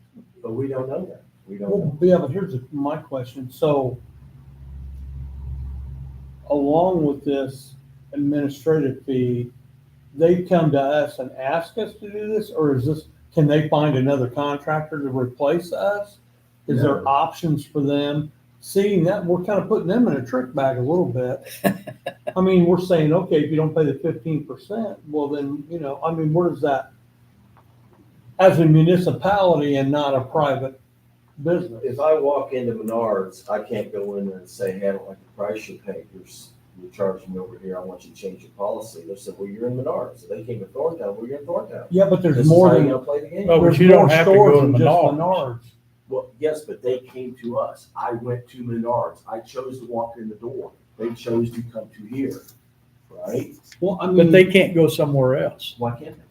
But we don't know that. We don't Well, know. yeah, but here's my question. So along with this administrative fee, they come to us and ask us to do this, or is this, can they find another contractor to replace us? Is there No. options for them? Seeing that, we're kind of putting them in a trick bag a little bit. I mean, we're saying, okay, if you don't pay the 15%, well then, I mean, where does that, as a municipality and not a private business? If I walk into Menards, I can't go in there and say, hey, I don't like the price you pay. You're charging me over here. I want you to change your policy. They said, well, you're in Menards. So they came to Thorntown. Well, you're in Thorntown. Yeah, but This there's is more how you're than, gonna play the game. Oh, but there's you don't more have to stores go to than just Menards. Menards. Well, yes, but they came to us. I went to Menards. I chose to walk in the door. They chose to come to here, right? Well, I but mean, they can't go somewhere else. Why can't they?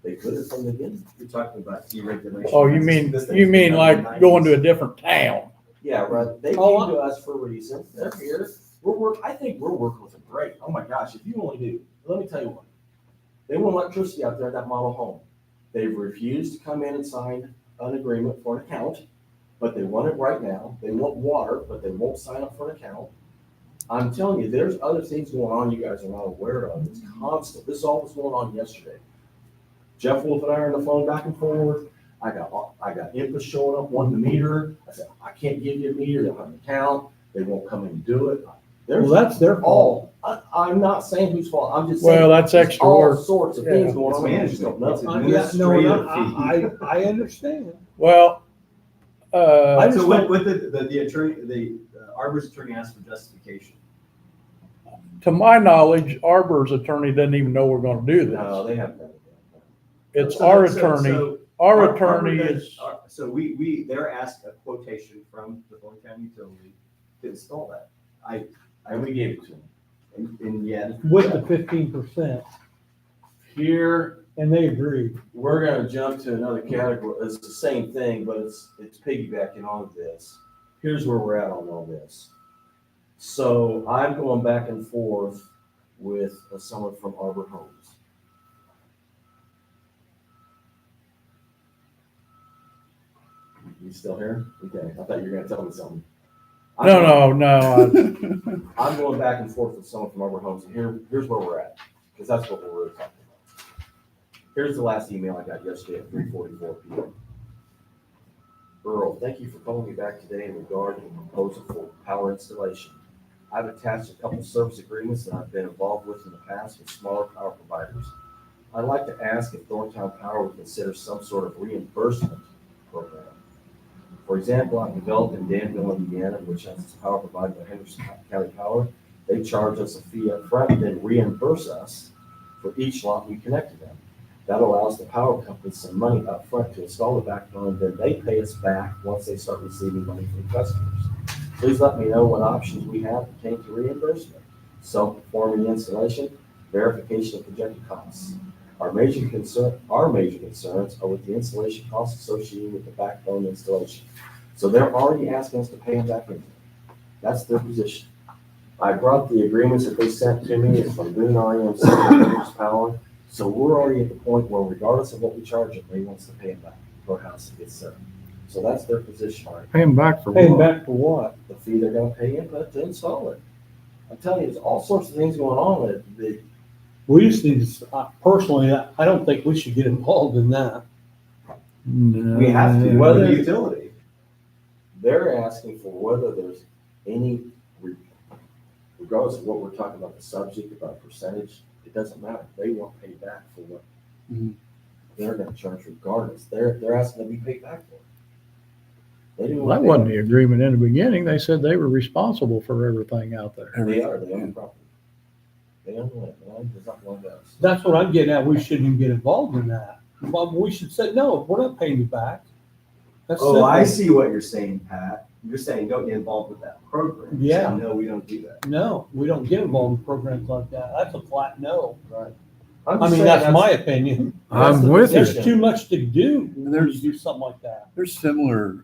They could have from the beginning. You're talking about deregulation. Oh, you mean like going to a different town? Yeah, right. They came Oh, to us for a reason. They're here. I think we're working with them great. Oh my gosh, if you only knew. Let me tell you what. They want electricity out there at that model home. They've refused to come in and sign an agreement for an account, but they want it right now. They want water, but they won't sign up for an account. I'm telling you, there's other things going on you guys are not aware of. It's constant. This all was going on yesterday. Jeff Wolf and I are on the phone back and forth. I got IMPA showing up wanting the meter. I said, I can't give you a meter. They don't have an account. They won't come in and do it. well, that's their fault. I'm not saying whose fault. I'm just saying. Well, that's there's extra all work. sorts of things Yeah. going on. It's We just don't know. management. Yeah, no, Administrative I understand. Well, So what the attorney, the Arbor's attorney asked for justification. to my knowledge, Arbor's attorney doesn't even know we're gonna do No, this. they haven't done it. It's our attorney. Our Arbor attorney does- is, So they're asked a quotation from the Thorntown utility to install that. And we gave it to them. And yet. With the 15%, Here, and they agreed. we're gonna jump to another category. It's the same thing, but it's piggybacking on this. Here's where we're at on all this. So I'm going back and forth with someone from Arbor Homes. You still here? Okay, I thought you were gonna tell me something. no. I'm going back and forth with someone from Arbor Homes, and here's where we're at, because that's what we're really talking about. Here's the last email I got yesterday at 3:44 p.m. Earl, thank you for calling me back today in regard to the proposal for power installation. I've attached a couple of service agreements that I've been involved with in the past with smaller power providers. I'd like to ask if Thorntown Power would consider some sort of reimbursement program. For example, I've developed in Danville, Indiana, which has power provided by Henderson County Power. They charge us a fee up front, then reimburse us for each lot we connect to them. That allows the power company some money up front to install the backbone, then they pay us back once they start receiving money from customers. Please let me know what options we have pertaining to reimbursement, self-performing installation, verification of projected costs. Our major concerns are with the installation costs associated with the backbone installation. So they're already asking us to pay them back in. That's their position. I brought the agreements that they sent to me, it's from Boone REMC and British Power. So we're already at the point where regardless of what we charge them, they wants to pay them back per house that gets set. So that's their position. Pay them back for Paying what? back for what? The fee they're gonna pay input to install it. I'm telling you, there's all sorts of things going on that We just need to, personally, I don't think we should get involved in that. we have to, Whether- whether utility. They're asking for whether there's any, regardless of what we're talking about, the subject, about percentage, it doesn't matter. They want paid back for what Mhm. they're gonna charge regardless. They're asking to be paid back for it. They didn't Well, want that wasn't the agreement in the beginning. They said they were responsible for everything out there. They are, they own the property. They own the land, there's nothing like that. That's what I'm getting at. We shouldn't even get involved in that. Well, we should say, no, we're not paying you back. That's Oh, I simple. see what you're saying, Pat. You're saying don't get involved with that program. Yeah. So, no, we don't do that. No, we don't get involved in programs like that. That's a flat no. I'm I just mean, saying that's my opinion. that's I'm the with you. There's position. too much to do when you There's- do something like that. There's similar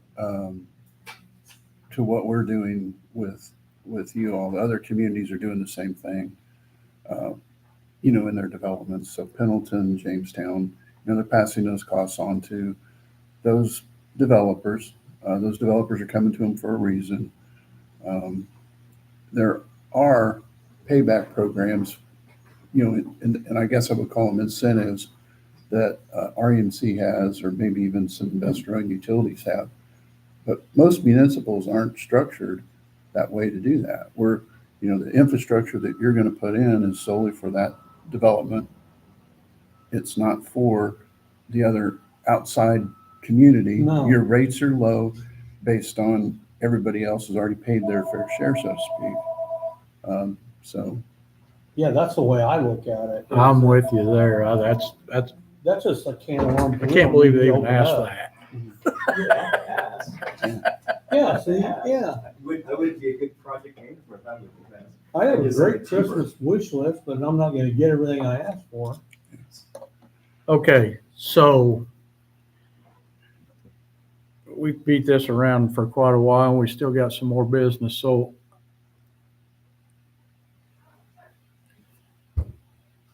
to what we're doing with you all. The other communities are doing the same thing, in their developments. So Pendleton, Jamestown, they're passing those costs on to those developers. Those developers are coming to them for a reason. There are payback programs, and I guess I would call them incentives that REMC has, or maybe even some investor-owned utilities have. But most municipals aren't structured that way to do that. The infrastructure that you're going to put in is solely for that development. It's not for the other outside community. No. Your rates are low based on everybody else has already paid their fair share, so to speak. So Yeah, that's the way I look at it. I'm with you there. That's just a can of worms. I can't believe they even Open asked up. that. Yeah, see, yeah. That would be a good project name for a family. I have a Just great cheaper. Christmas wish list, but I'm not gonna get everything I asked for. Okay, so we beat this around for quite a while. We still got some more business. So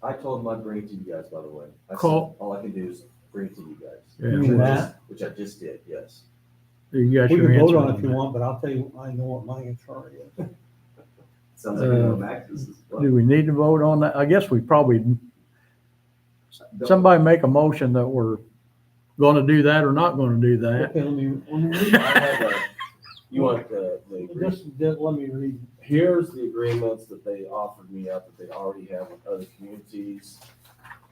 I told them I'd bring it to you guys, by the way. I said, Call- all I can do is bring it to you guys. Yeah. You mean that? Which I just did, yes. you got We your can answer vote on it if you that. want, but I'll tell you, I know what my answer is. Sounds like you know Max's is. Do we need to vote on that? I guess we probably, somebody make a motion that we're going to do that or not going to do that. Okay, let me I have you want the agreement? just let me read. Here's the agreements that they offered me up that they already have with other communities.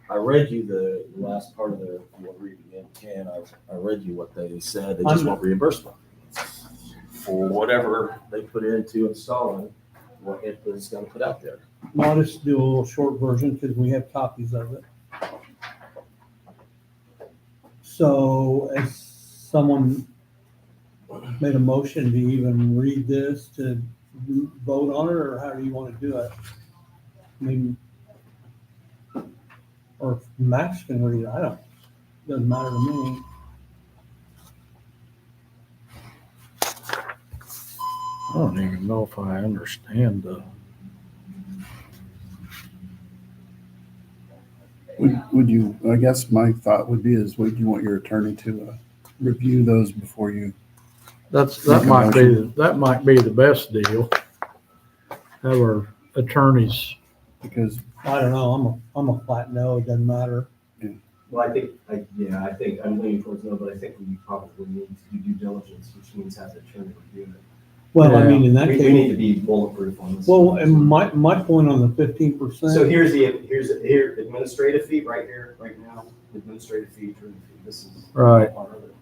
I read you the last part of their, if you want to read it again, I read you what they said. They just want reimbursement for whatever they put into installing what it was going to put out there. I'll just do a little short version because we have copies of it. So as someone made a motion to even read this, to vote on it, or how do you want to do it? I mean, or if Max can read it, doesn't matter to me. I don't even know if I understand the. would you, I guess my thought would be is, would you want your attorney to review those before you? That might be the best deal. Have our attorneys. Because I don't know, I'm a flat no, it doesn't matter. Well, I think I'm leaning towards no, but I think we probably need to do due diligence, which means have the attorney review it. Well, I mean, in that We need case, to be bulletproof on this. well, and my point on the 15%. So here's administrative fee right here, right now, administrative fee, attorney fee. This is. Right. part of it.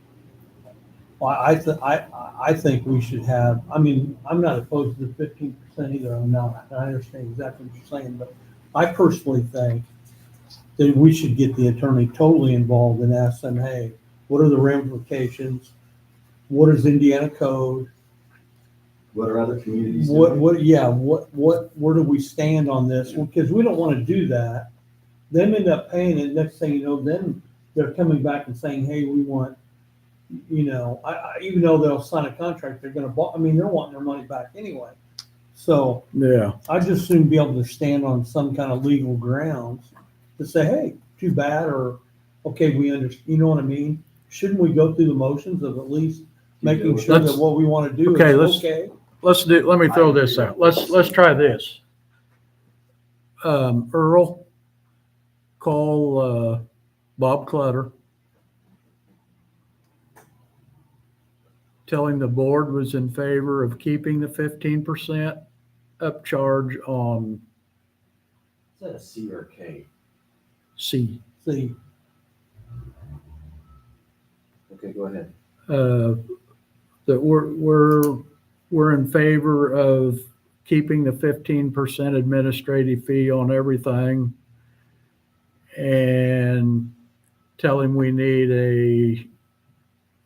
Well, I think we should have, I mean, I'm not opposed to the 15% either, I'm not. I understand exactly what you're saying, but I personally think that we should get the attorney totally involved and ask them, hey, what are the ramifications? What is Indiana code? What are other communities doing? Where do we stand on this? Because we don't want to do that them end up paying it, next thing you know, then they're coming back and saying, hey, we want, you know, even though they'll sign a contract, they're gonna, I mean, they're wanting their money back anyway. So Yeah. I just soon be able to stand on some kind of legal grounds to say, hey, too bad, or, okay, we understand, you know what I mean? Shouldn't we go through the motions of at least making sure that Let's- what we want to do okay, is okay? Let me throw this out. Let's try this. Earl, call, Bob Clutter. Tell him the board was in favor of keeping the 15% upcharge on Is that a C or a K? C. See, Okay, go ahead. That we're in favor of keeping the 15% administrative fee on everything. And tell him we need a,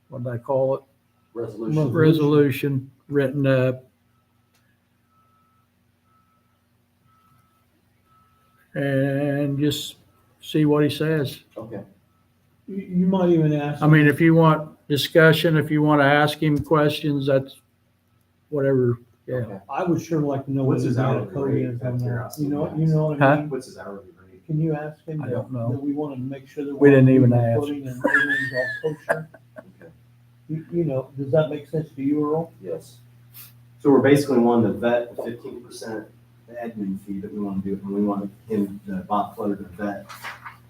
what did I call it? Resolution. Resolution written up. And just see what he says. Okay. you might even ask. I mean, if you want discussion, if you want to ask him questions, that's whatever. Yeah. Okay. I would sure like to know What's what his his hourly code rate, is out on of that. curiosity? You know what I Huh? mean? What's his hourly rate? Can you ask him I that, don't know. that we want to make sure that We didn't even we're ask. putting and everything's all kosher? Okay. You know, does that make sense to you, Earl? Yes. So we're basically wanting to vet the 15% admin fee that we want to do, and we want him, Bob Clutter, to vet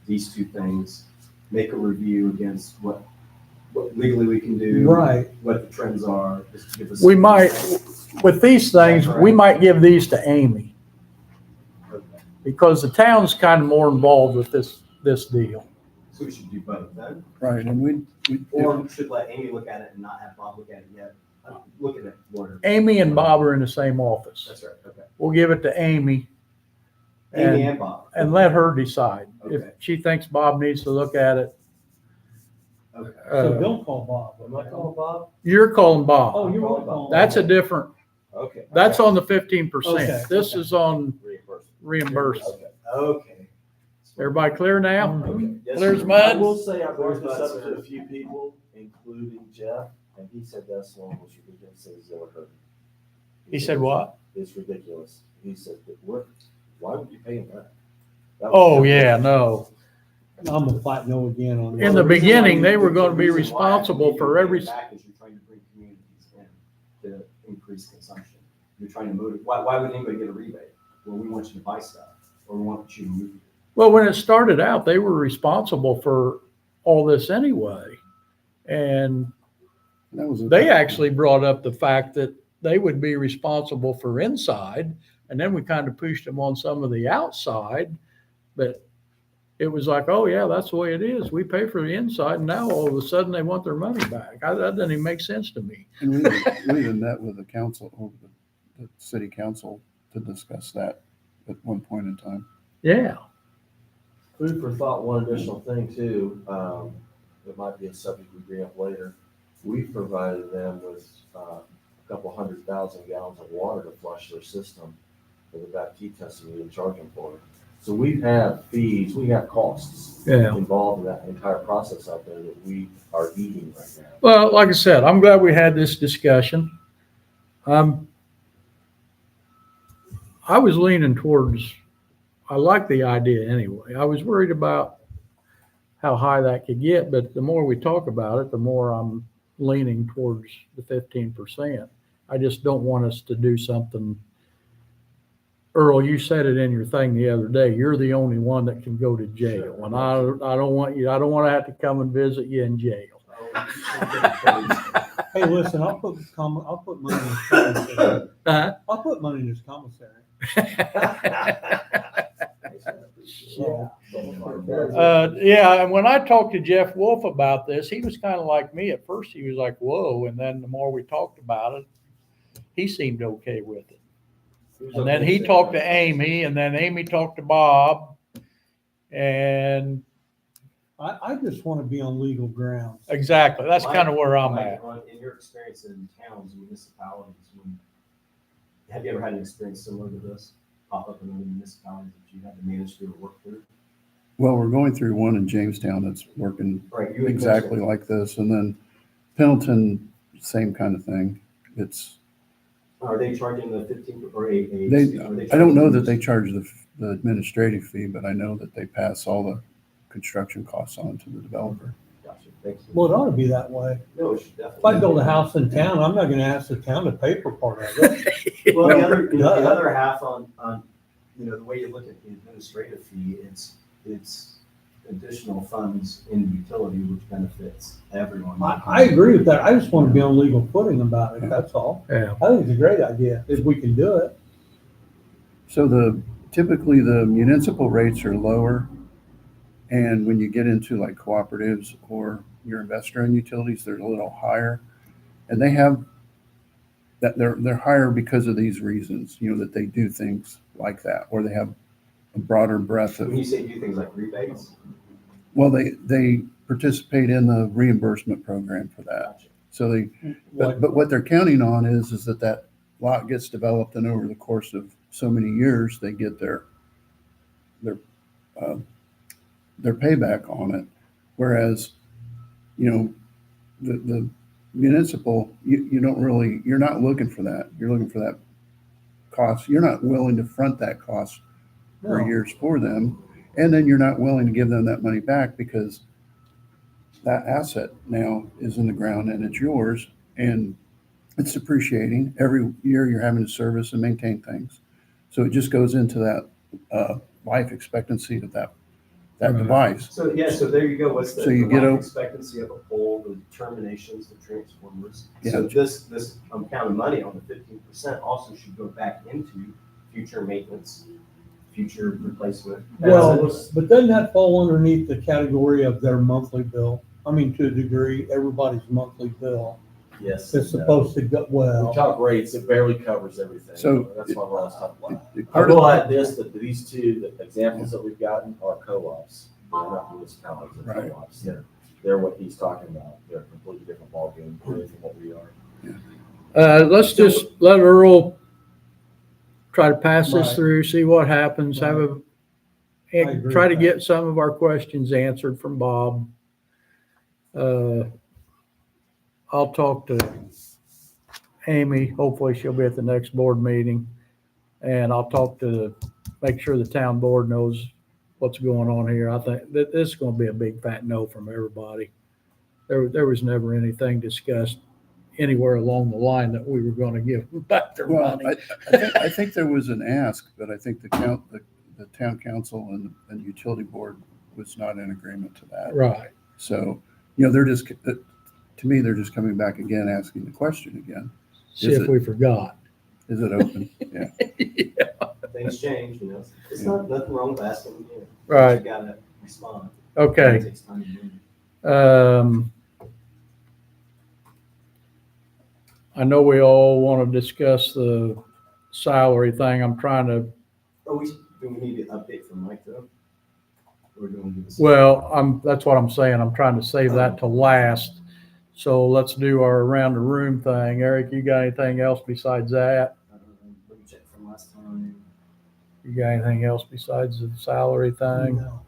these two things, make a review against what legally we can do. Right. What the trends are, just give us. We might, with these things, we might give these to Amy Okay. because the town's kind of more involved with this deal. So we should do both then, Right, and we or we should let Amy look at it and not have Bob look at it yet. Look at it, whatever. Amy and Bob are in the same office. That's right, okay. We'll give it to Amy Amy and Bob. and let her decide. If Okay. she thinks Bob needs to look at it. Okay. So don't call Bob. Am I calling Bob? You're calling Oh, Bob. you were calling. That's a different, Okay. that's on the 15%. Okay, This okay. is on Reimbursement. reimbursement. Okay. Okay. Everybody clear now? Mhm. Yes, There's sir. mud. I will say I brought There's this mud, up sir. to a few people, including Jeff, and he said that's one was ridiculous. He's never heard. He said what? It's ridiculous. He said, why would you pay him that? That was Oh, never- yeah, no. I'm gonna fight no again on In that. the beginning, they were gonna be responsible for every, Back is you're trying to bring communities in to increase consumption. You're trying to motivate, why would anybody get a rebate? Well, we want you to buy stuff, or we want you to move. well, when it started out, they were responsible for all this anyway. And that was. they actually brought up the fact that they would be responsible for inside, and then we kind of pushed them on some of the outside. But it was like, oh yeah, that's the way it is. We pay for the inside, and now all of a sudden they want their money back. That doesn't even make sense to me. And we even met with the council, or the city council, to discuss that at one point in time. Yeah. Food for thought, one additional thing too, it might be a subject we bring up later. We've provided them with a couple 100,000 gallons of water to flush their system for the BACT testing we didn't charge them for. So we have fees, we got costs Yeah. involved in that entire process out there that we are eating right now. Well, like I said, I'm glad we had this discussion. I was leaning towards, I like the idea anyway. I was worried about how high that could get, but the more we talk about it, the more I'm leaning towards the 15%. I just don't want us to do something. Earl, you said it in your thing the other day. You're the only one that can go to jail, and I don't want you. I don't want to have to come and visit you in jail. Hey, listen, I'll put money in his commissary. Huh? I'll put money in his commissary. Yeah, and when I talked to Jeff Wolf about this, he was kind of like me. At first, he was like, "Whoa," and then the more we talked about it, he seemed okay with it. And then he talked to Amy, and then Amy talked to Bob, and I just want to be on legal grounds. exactly, that's kind of where I'm Mike, at. In your experience in towns, municipalities, have you ever had an experience similar to this pop up in other municipalities that you had to manage through or work through? Well, we're going through one in Jamestown that's working Right, you had exactly mentioned- like this. And then Pendleton, same kind of thing. It's, Are they charging the 15 or a? I don't know that they charge the administrative fee, but I know that they pass all the construction costs on to the developer. Gotcha, thank you. Well, it ought to be that way. No, it should definitely. If I build a house in town, I'm not gonna ask the town to pay for part of it. Well, the other, Duh. the other half on, the way you look at the administrative fee, it's additional funds in utility, which benefits everyone. I agree with that. I just want to be on legal footing about it, that's all. Yeah. I think it's a great idea, if we can do it. So typically the municipal rates are lower. And when you get into like cooperatives or your investor-owned utilities, they're a little higher. And they have that they're higher because of these reasons, that they do things like that, or they have a broader breadth of, When you say do things like rebates, well, they participate in the reimbursement program for that. gotcha. So but what they're counting on is that lot gets developed, and over the course of so many years, they get their payback on it. Whereas, the municipal, you're not looking for that. You're looking for that cost. You're not willing to front that cost for No. years for them. And then you're not willing to give them that money back because that asset now is in the ground and it's yours, and it's depreciating. Every year you're having to service and maintain things. So it just goes into that life expectancy of that Right. device. So, so there you go, what's the So you the get life a- expectancy of a pole, the terminations, the transformers. Yeah. So this amount of money on the 15% also should go back into future maintenance, future replacement. Well, assets. but doesn't that fall underneath the category of their monthly bill? I mean, to a degree, everybody's monthly bill Yes. is supposed to go, We well, talk rates, it barely covers everything. So- That's why we're always talking about. I Part of- will add this, that these two, the examples that we've gotten are co-ops. They're not municipalities, they're Right. co-ops. They're what he's talking about. They're a completely different ballgame from what we are. Let's just let Earl try to pass this Right. through, see what happens, Right. and agree try to with get some of our questions answered from Bob. I'll talk to Amy. Hopefully she'll be at the next board meeting. And I'll make sure the town board knows what's going on here. I think that this is going to be a big fat no from everybody. There was never anything discussed anywhere along the line that we were going to give them back their Well, money. I think there was an ask, but I think the town council and utility board was not in agreement to that. Right. So, they're just, to me, they're just coming back again, asking the question again. See if we forgot. Is it open? Yeah. Things change, It's not nothing wrong with asking, Right. You gotta respond. It Okay. takes time to do it. I know we all want to discuss the salary thing. I'm trying to, Do we need an update from Mike though? Or do we do this? well, that's what I'm saying. I'm trying to save that to last. So let's do our around the room thing. Eric, you got anything else besides that? Let me check from last time. You got anything else besides the salary thing? no.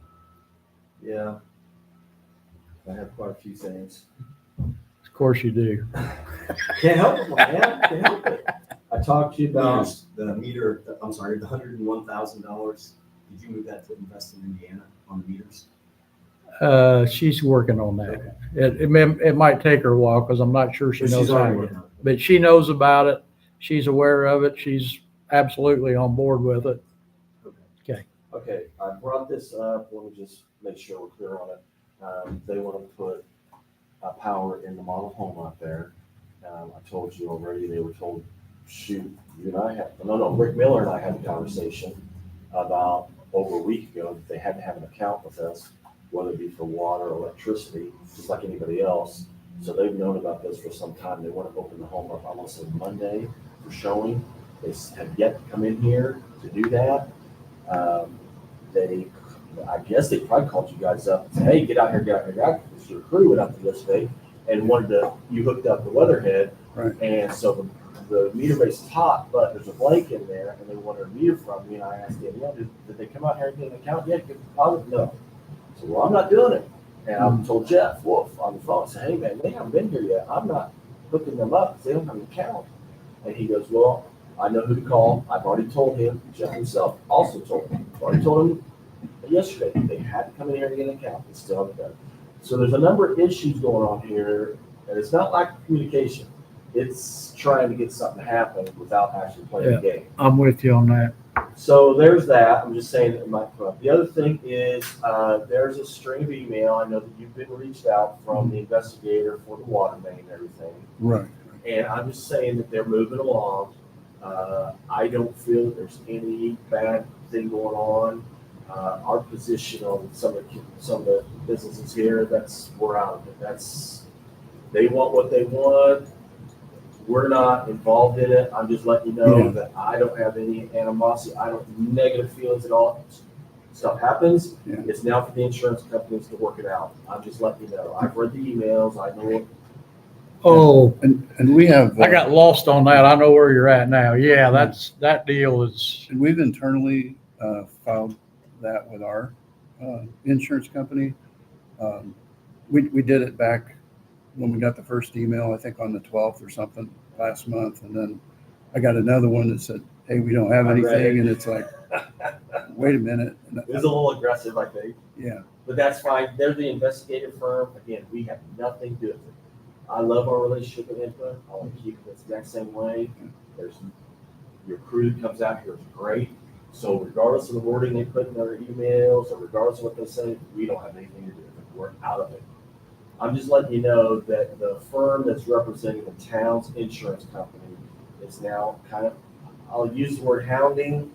Yeah. I have quite a few things. Of course you do. Can't help it, man, can't help it. I talked to you about, The meter, I'm sorry, the $101,000, did you move that to invest in Indiana on the meters? She's working on that. It might take her a while because I'm not sure she But knows she's how already to, working on it. but she knows about it. She's aware of it. She's absolutely on board with it. okay, I brought this up, let me just make sure we're clear on it. They want to put power in the model home out there. I told you already, they were told, shoot, Rick Miller and I had a conversation about over a week ago that they had to have an account with us, whether it be for water or electricity, just like anybody else. So they've known about this for some time. They want to open the home up, I want to say Monday for showing. They have yet to come in here to do that. I guess they probably called you guys up and said, hey, get out here. So your crew went up there yesterday and you hooked up the weatherhead. Right. And so the meter base is hot, but there's a blank in there and they wanted a meter from me. And I asked Danielle, did they come out here and get an account yet? Get the deposit? No. So, well, I'm not doing it. And I told Jeff Wolf on the phone, I said, hey man, they haven't been here yet. I'm not hooking them up because they don't have an account. And he goes, well, I know who to call. I've already told him. Jeff himself also told him. I've already told him yesterday. They had to come in here to get an account. They still haven't done it. So there's a number of issues going on here, and it's not lack of communication. It's trying to get something to happen without actually playing the game. I'm with you on that. So there's that. I'm just saying that it might come up. The other thing is there's a string of email. I know that you've been reached out from the investigator for the water main and everything. Right. And I'm just saying that they're moving along. I don't feel that there's any bad thing going on. Our position on some of the businesses here, we're out of it. They want what they want. We're not involved in it. I'm just letting you know that I don't have any animosity. I don't negative feelings at all. Stuff happens. Yeah. It's now for the insurance companies to work it out. I'm just letting you know. I've read the emails. I know it. Oh, And we have. I got lost on that. I know where you're at now. Yeah, that deal is, And we've internally filed that with our insurance company. We did it back when we got the first email, I think on the 12th or something last month. And then I got another one that said, hey, we don't have I read anything. it. And it's like, wait a minute. And It was a little aggressive, I think. yeah. But that's fine. They're the investigative firm. Again, we have nothing to do with it. I love our relationship with INPA. I want to keep it the exact same way. Your crew comes out here is great. So regardless of the wording they put in their emails or regardless of what they say, we don't have anything to do with it. We're out of it. I'm just letting you know that the firm that's representing the town's insurance company is now kind of, I'll use the word hounding.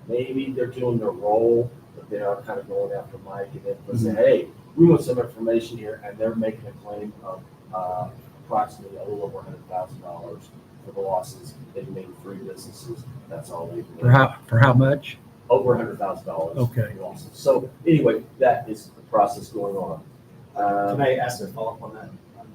Maybe they're doing their role, but they are kind of going after Mike and then say, hey, we want some information here, and they're making a claim of approximately a little over $100,000 for the losses. They've made 3 businesses. That's all they've made. for how much? Over $100,000 Okay. in losses. So anyway, that is the process going on. Can I ask a follow-up on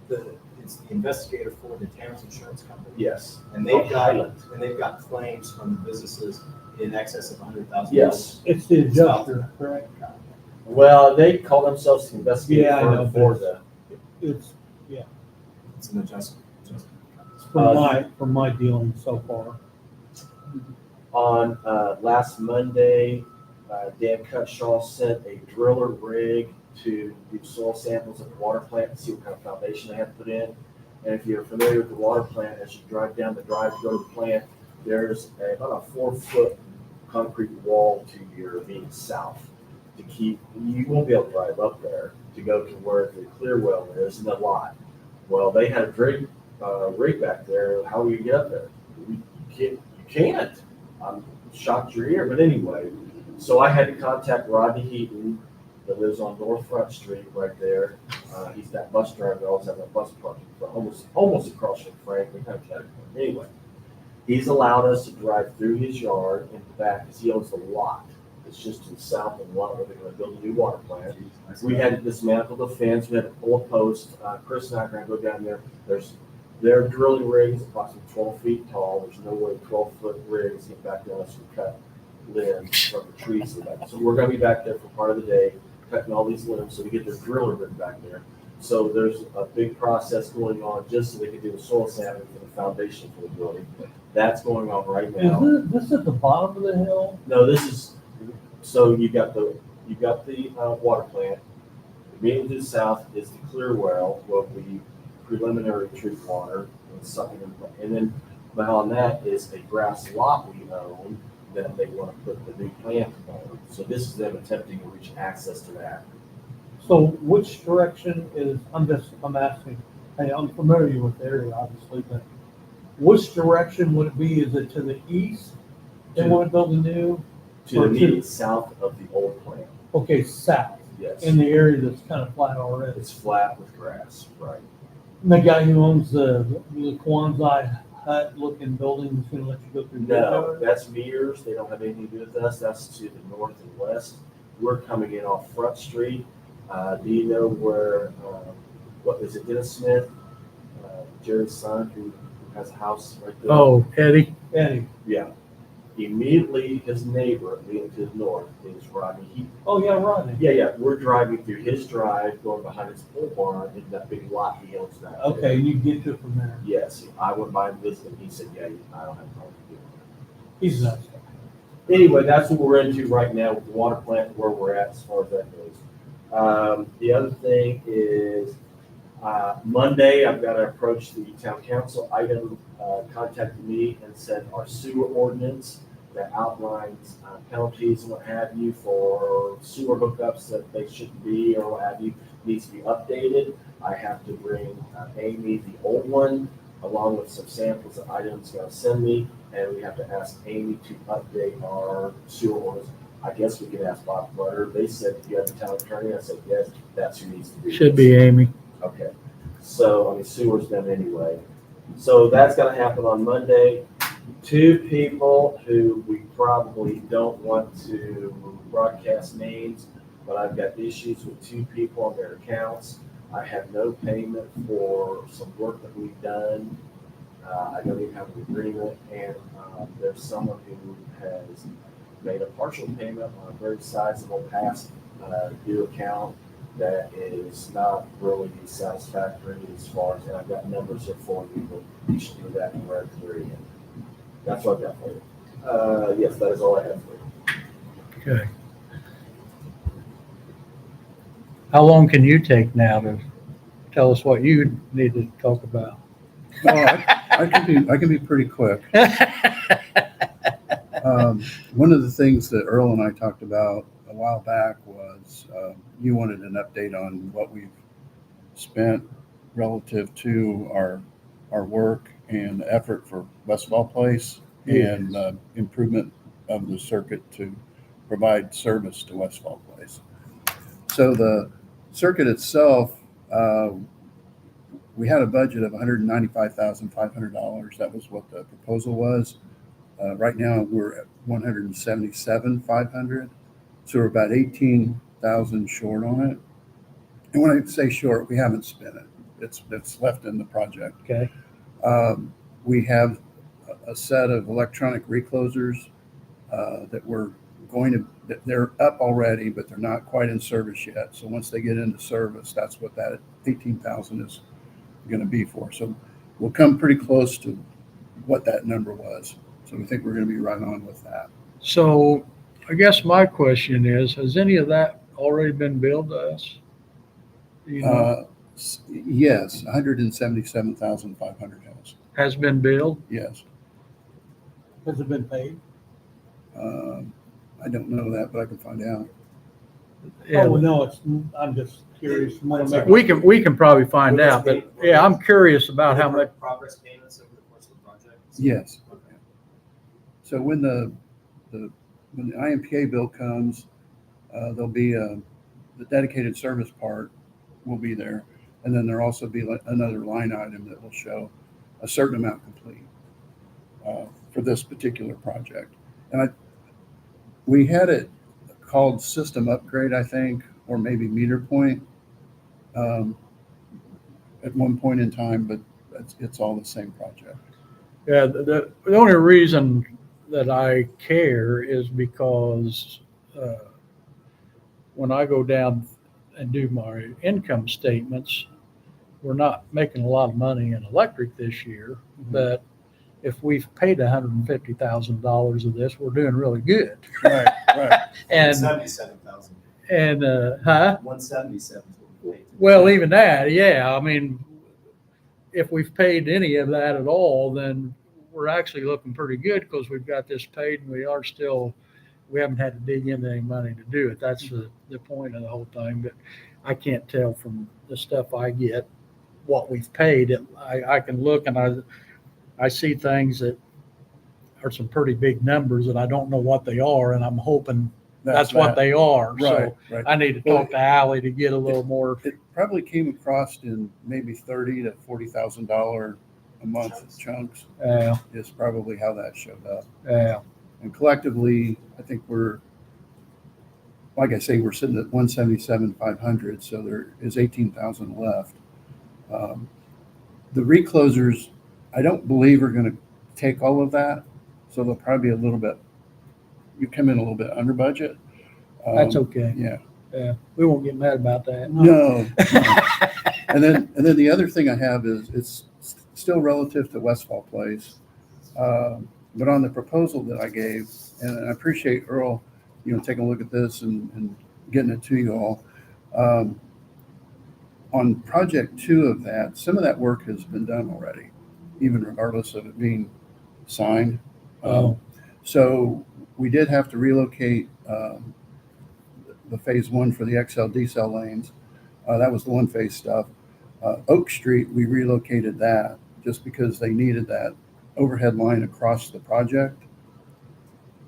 that? It's the investigator for the town's insurance company. Yes. And they've Highland. got claims from the businesses in excess of $100,000. Yes. It's the adjuster, correct? Well, they call themselves the investigative Yeah, I know, firm for but- the. It's It's an adjustment. from my dealing so far. On last Monday, Dan Cutshaw sent a driller rig to do soil samples at the water plant to see what kind of foundation they have to put in. And if you're familiar with the water plant, as you drive down the drive to go to the plant, there's about a 4-foot concrete wall to your immediate south. You won't be able to drive up there to go to where the clear well is in the lot. Well, they had a rig back there. How will you get up there? You can't. I'm shocked you're here, but anyway. So I had to contact Rodney Heaton that lives on North Front Street right there. He's that bus driver that always has a bus parking almost across from Franklin. Anyway, he's allowed us to drive through his yard in the back because he owns the lot. It's just to the south of the lot where they're going to build a new water plant. We had to dismantle the fence. We had to pull a post. Chris and I are going to go down there. Their drilling rig is approximately 12 feet tall. There's no way 12-foot rigs get back there unless we cut limbs from the trees. So we're going to be back there for part of the day, cutting all these limbs so we get their driller rig back there. So there's a big process going on just so they can do the soil sampling for the foundation for the building. That's going on right now. Is this at the bottom of the hill? No, this is, so you got the water plant. Immediately to the south is the clear well, what we preliminary treat water and sucking in. And then behind that is a grass lot we own that they want to put the new plant on. So this is them attempting to reach access to that. So which direction is, I'm asking, hey, I'm familiar with the area obviously, but which direction would it be? Is it to the east? They want to build a new? To the immediate south of the old plant. Okay, south, Yes. in the area that's kind of flat already. It's flat with grass, right? And the guy who owns the Kwanzaa hut looking building is gonna let you go through No, that? that's Mears. They don't have anything to do with us. That's to the north and west. We're coming in off Front Street. Do you know where, what is it, Dennis Smith, Jerry's son, who has a house right there? oh, Eddie. Eddie, Yeah. Immediately, his neighbor, immediately to the north, is Rodney. Oh, yeah, Rodney. Yeah, we're driving through his drive, going behind his pole barn, in that big lot he owns now. Okay, you get to it from there. Yes, I went by and visited, he said, yeah, I don't have a problem doing it. He's nuts. Anyway, that's what we're into right now with the water plant, where we're at as far as that goes. The other thing is, Monday, I've got to approach the town council. Item contacted me and said our sewer ordinance that outlines penalties and what have you for sewer hookups that they shouldn't be or what have you needs to be updated. I have to bring Amy the old one along with some samples of items going to send me, and we have to ask Amy to update our sewer ordinance. I guess we could ask Bob Butter. They said, "Do you have the town attorney?" I said, "Yes, that's who needs to be." Should be Amy. Okay, so, I mean, sewer's done anyway. So that's gonna happen on Monday. Two people who we probably don't want to broadcast names, but I've got issues with two people on their accounts. I have no payment for some work that we've done. I don't even have an agreement, and there's someone who has made a partial payment on a very sizable past due account that is not really satisfactory as far as, and I've got numbers here for you, but you should do that in where it's very in. That's what I've got for you. Yes, that is all I have for you. Okay. How long can you take now to tell us what you need to talk about? Well, I can be pretty quick. One of the things that Earl and I talked about a while back was you wanted an update on what we've spent relative to our work and effort for Westfall Place and improvement of the circuit to provide service to Westfall Place. So the circuit itself, we had a budget of $195,500. That was what the proposal was. Right now we're at $177,500. So we're about 18,000 short on it. And when I say short, we haven't spent it. It's left in the project. Okay. We have a set of electronic reclosers that we're going to, they're up already, but they're not quite in service yet. So once they get into service, that's what that 18,000 is going to be for. So we'll come pretty close to what that number was. So we think we're going to be right on with that. So I guess my question is, has any of that already been billed to us? You know, Yes, 177,500 has been billed? yes. Has it been paid? I don't know that, but I can find out. Yeah. Oh, no, I'm just curious. We can probably find out, but yeah, I'm curious about how much. Progress payments over the course of the project? Yes. So when the IMPA bill comes, there'll be the dedicated service part will be there. And then there'll also be another line item that will show a certain amount complete for this particular project. And we had it called system upgrade, I think, or maybe meter point at one point in time, but it's all the same project. Yeah, the only reason that I care is because when I go down and do my income statements, we're not making a lot of money in electric this year, but if we've paid $150,000 of this, we're doing really good. Right. And 177,000. and 177 is what we paid. well, even that, yeah. I mean, if we've paid any of that at all, then we're actually looking pretty good because we've got this paid and we haven't had to dig into any money to do it. That's the point of the whole thing. But I can't tell from the stuff I get what we've paid. I can look and I see things that are some pretty big numbers and I don't know what they are, and I'm hoping that's what they are. Right, So right. I need to talk to Allie to get a little more. It probably came across in maybe $30,000 to $40,000 a month chunks is probably how that showed up. And collectively, I think like I say, we're sitting at 177,500, so there is 18,000 left. The reclosers, I don't believe are going to take all of that. So they'll probably be a little bit, you come in a little bit under budget. That's okay. Yeah. Yeah, we won't get mad about that. No. And then the other thing I have is, it's still relative to Westfall Place. But on the proposal that I gave, and I appreciate Earl, taking a look at this and getting it to you all. On project 2 of that, some of that work has been done already, even regardless of it being signed. Oh. So we did have to relocate the phase 1 for the XL decel lanes. That was the one phase stuff. Oak Street, we relocated that just because they needed that overhead line across the project.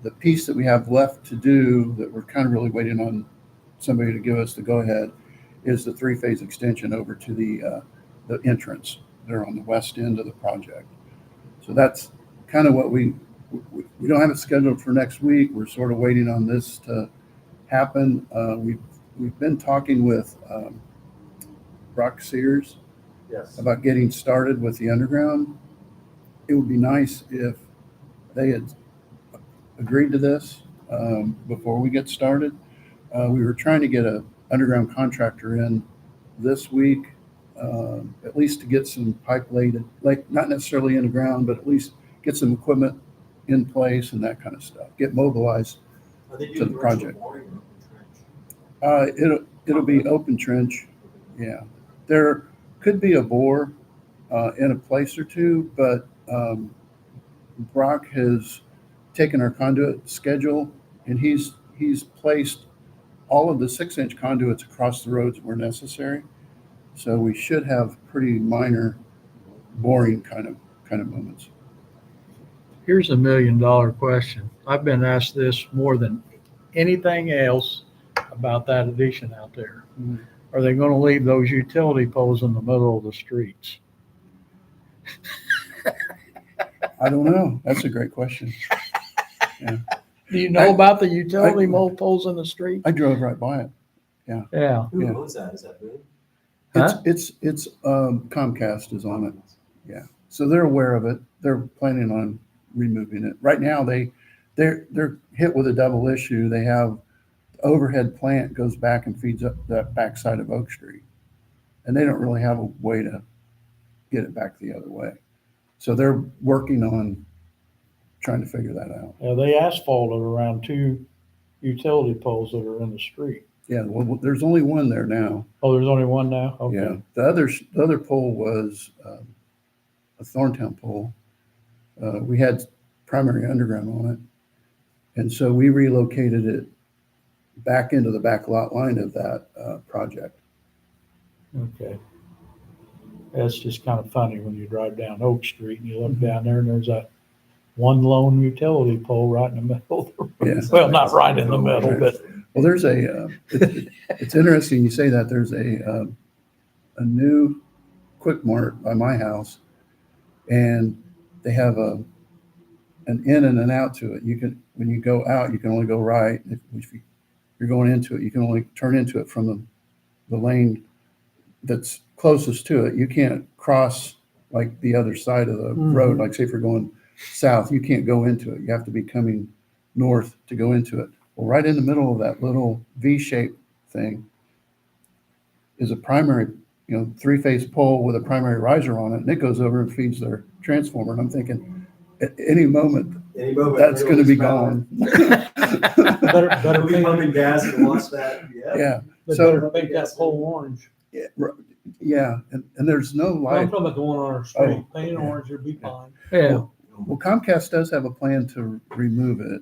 The piece that we have left to do that we're kind of really waiting on somebody to give us the go-ahead is the 3-phase extension over to the entrance there on the west end of the project. So that's kind of what we don't have it scheduled for next week. We're sort of waiting on this to happen. We've been talking with Brock Sears Yes. about getting started with the underground. It would be nice if they had agreed to this before we get started. We were trying to get an underground contractor in this week, at least to get some pipe laid, like not necessarily in the ground, but at least get some equipment in place and that kind of stuff. Get mobilized. Are they To doing the project. boring or open trench? It'll be open trench. Yeah, there could be a bore in a place or two, but Brock has taken our conduit schedule and he's placed all of the 6-inch conduits across the roads where necessary. So we should have pretty minor boring kind of moments. Here's $1 million question. I've been asked this more than anything else about that addition out there. Mhm. Are they going to leave those utility poles in the middle of the streets? I don't know. That's a great question. Do you know I- about the utility poles in the street? I drove right by it. Yeah. Who Yeah. owns that? Is that Boone? Huh? It's Comcast is on it. So they're aware of it. They're planning on removing it. Right now, they're hit with a double issue. They have the overhead plant goes back and feeds up that backside of Oak Street. And they don't really have a way to get it back the other way. So they're working on trying to figure that out. Yeah, they asphalted around 2 utility poles that are in the street. Yeah, well, there's only one there now. Oh, there's only one now? Yeah, Okay. the other pole was a Thorntown pole. We had primary underground on it. And so we relocated it back into the back lot line of that project. Okay. That's just kind of funny when you drive down Oak Street and you look down there and there's that one lone utility pole right in the middle of the road. Yeah. Well, not right in the middle, but Well, there's it's interesting you say that. There's a new Quick Mart by my house, and they have an in and an out to it. When you go out, you can only go right. If you're going into it, you can only turn into it from the lane that's closest to it. You can't cross like the other side of the road. Like say if you're going south, you can't go into it. You have to be coming north to go into it. Well, right in the middle of that little V-shaped thing is a primary, 3-phase pole with a primary riser on it, and it goes over and feeds their transformer. And I'm thinking, at any moment, that's going to be gone. Better We'll be paint, pumping gas and watch that. Yeah. Yeah, they so- better paint that pole orange. yeah, and there's no I'm light. talking about the one on our street. Oh, Paint it yeah. orange, it'll be fine. Yeah. Well, Comcast does have a plan to remove it.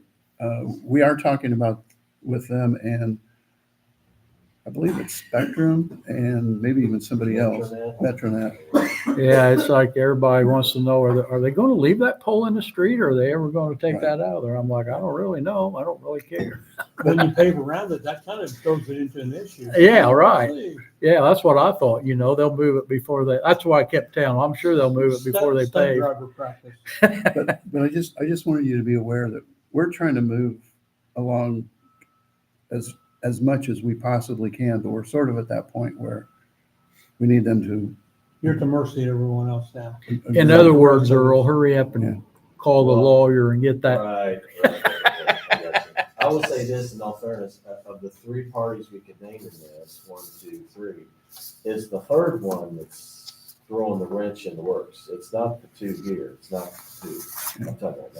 We are talking about with them, and I believe it's Spectrum and maybe even somebody else, Metronet. Yeah, it's like everybody wants to know, are they going to leave that pole in the street or are they ever going to take Right. that out of there? I'm like, I don't really know. I don't really care. When you pave around it, that kind of throws it into an issue. Yeah, right. Yeah, that's what I thought. They'll move it before that's why I kept telling them, I'm sure they'll move it before they Stunt pave. driver practice. But I just wanted you to be aware that we're trying to move along as much as we possibly can, but we're sort of at that point where we need them to. You're at the mercy of everyone else now. In other words, Earl, hurry up Yeah. and call the Well, lawyer and get that. Right. I got you. I will say this in all fairness, of the three parties we could name in this, 1, 2, 3, is the third one that's throwing the wrench in the works. It's not the two here. It's not the two. I'm talking right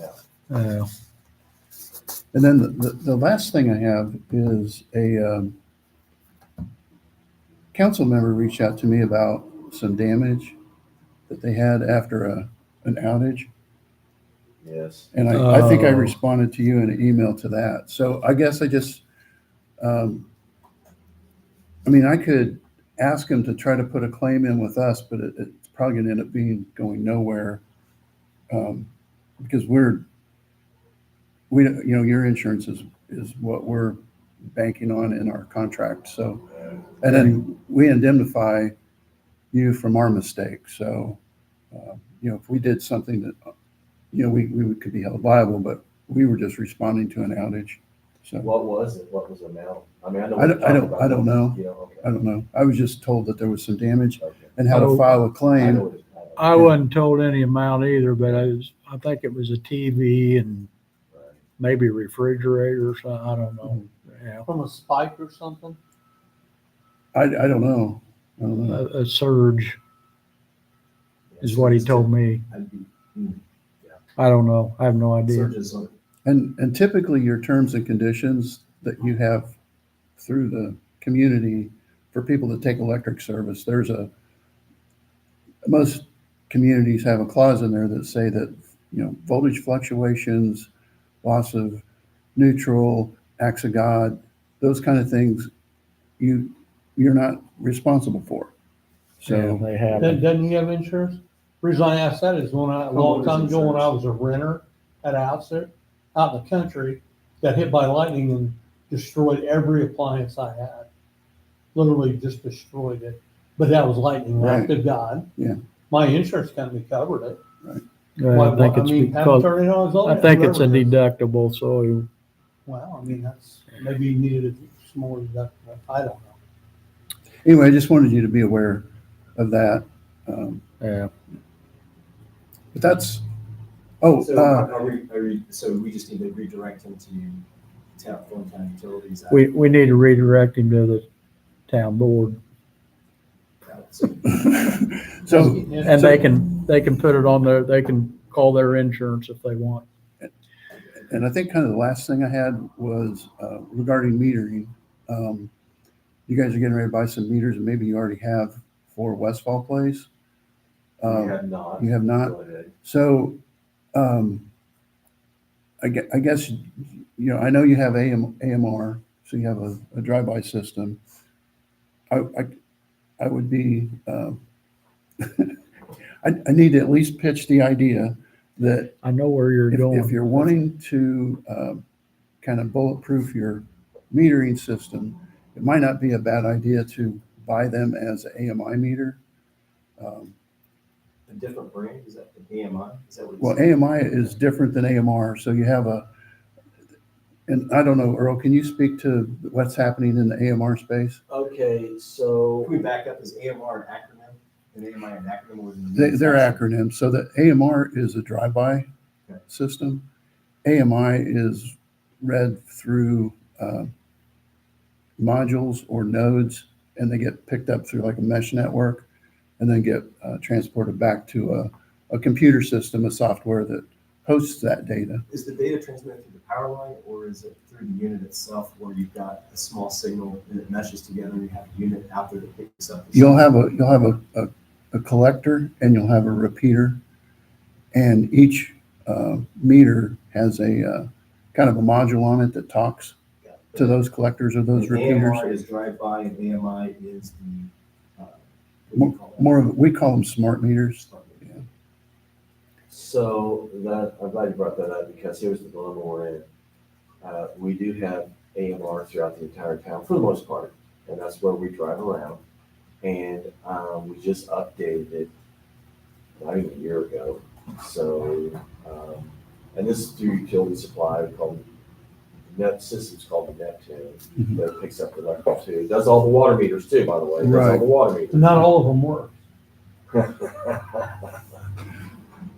now. And then the last thing I have is a council member reached out to me about some damage that they had after an outage. Yes. And I think I Oh. responded to you in an email to that. So I guess I just, I mean, I could ask him to try to put a claim in with us, but it's probably gonna end up going nowhere. Because your insurance is what we're banking on in our contract. So, and then we indemnify you from our mistake. So, if we did something that, we could be held liable, but we were just responding to an outage. So What was it? What was the amount? I mean, I know. I we're don't- talking about I don't know. You know, okay. I don't know. I was just told that there was some damage Okay. and how to Oh. file a I know claim. what it's- I wasn't told any amount either, but I think it was a TV and Right. maybe a refrigerator or something. I don't know. Yeah, From a spike or something? I don't know. I don't know. a surge is what he told me. I'd be- I don't know. I have no idea. Surges on And typically your terms and conditions that you have through the community for people that take electric service, most communities have a clause in there that say that, voltage fluctuations, loss of neutral, acts of God, those kind of things, you're not responsible for. Yeah, So, they have. Doesn't he have insurance? Reason I asked that is a long time ago when I was a renter at a house there, out in the country, got hit by lightning and destroyed every appliance I had. Literally just destroyed it. But that was lightning, Right. act of God. Yeah. My insurance company covered it. I think it's have because, turned it on his own. I think it's a whoever it is. deductible, so Well, I mean, maybe you needed a small deductible. I don't know. anyway, I just wanted you to be aware of that. yeah. But that's, So so we just need to redirect him to Thorntown Utilities. We need to redirect him to the town board, so, and they can put it on there. They can call their insurance if they want. and I think kind of the last thing I had was regarding metering. You guys are getting ready to buy some meters, and maybe you already have for Westfall Place. We have not. You have not? Go ahead. So, I guess, I know you have AMR, so you have a drive-by system. I would be, I need to at least pitch the idea that I know where you're going. if you're wanting to kind of bulletproof your metering system, it might not be a bad idea to buy them as an AMI meter. A different brand, is that the AMI? Is that what it's? Well, AMI is different than AMR, so you have and I don't know, Earl, can you speak to what's happening in the AMR space? Okay, so Can we back up? Is AMR an acronym? And AMI an acronym or is it? They're acronyms. So the AMR is a drive-by Okay. system. AMI is read through modules or nodes, and they get picked up through like a mesh network, and then get transported back to a computer system, a software that hosts that data. Is the data transmitted through the power line or is it through the unit itself where you've got a small signal and it meshes together and you have a unit out there that picks up? the You'll signal? have a collector and you'll have a repeater, and each meter has a kind of a module on it that talks to those collectors or those And repeaters. AMR is drive-by and AMI is the, what do you call that? More of, we call them smart meters. So I'm glad you brought that up, because here's the dilemma we're in. We do have AMR throughout the entire town for the most part, and that's where we drive around. And we just updated it not even a year ago. So, and this is through utility supply called Net Systems, called the Neptune, Mhm. that picks up the electrical too. It does all the water meters too, by the way. It does all Right. the water meters. Not all of them work.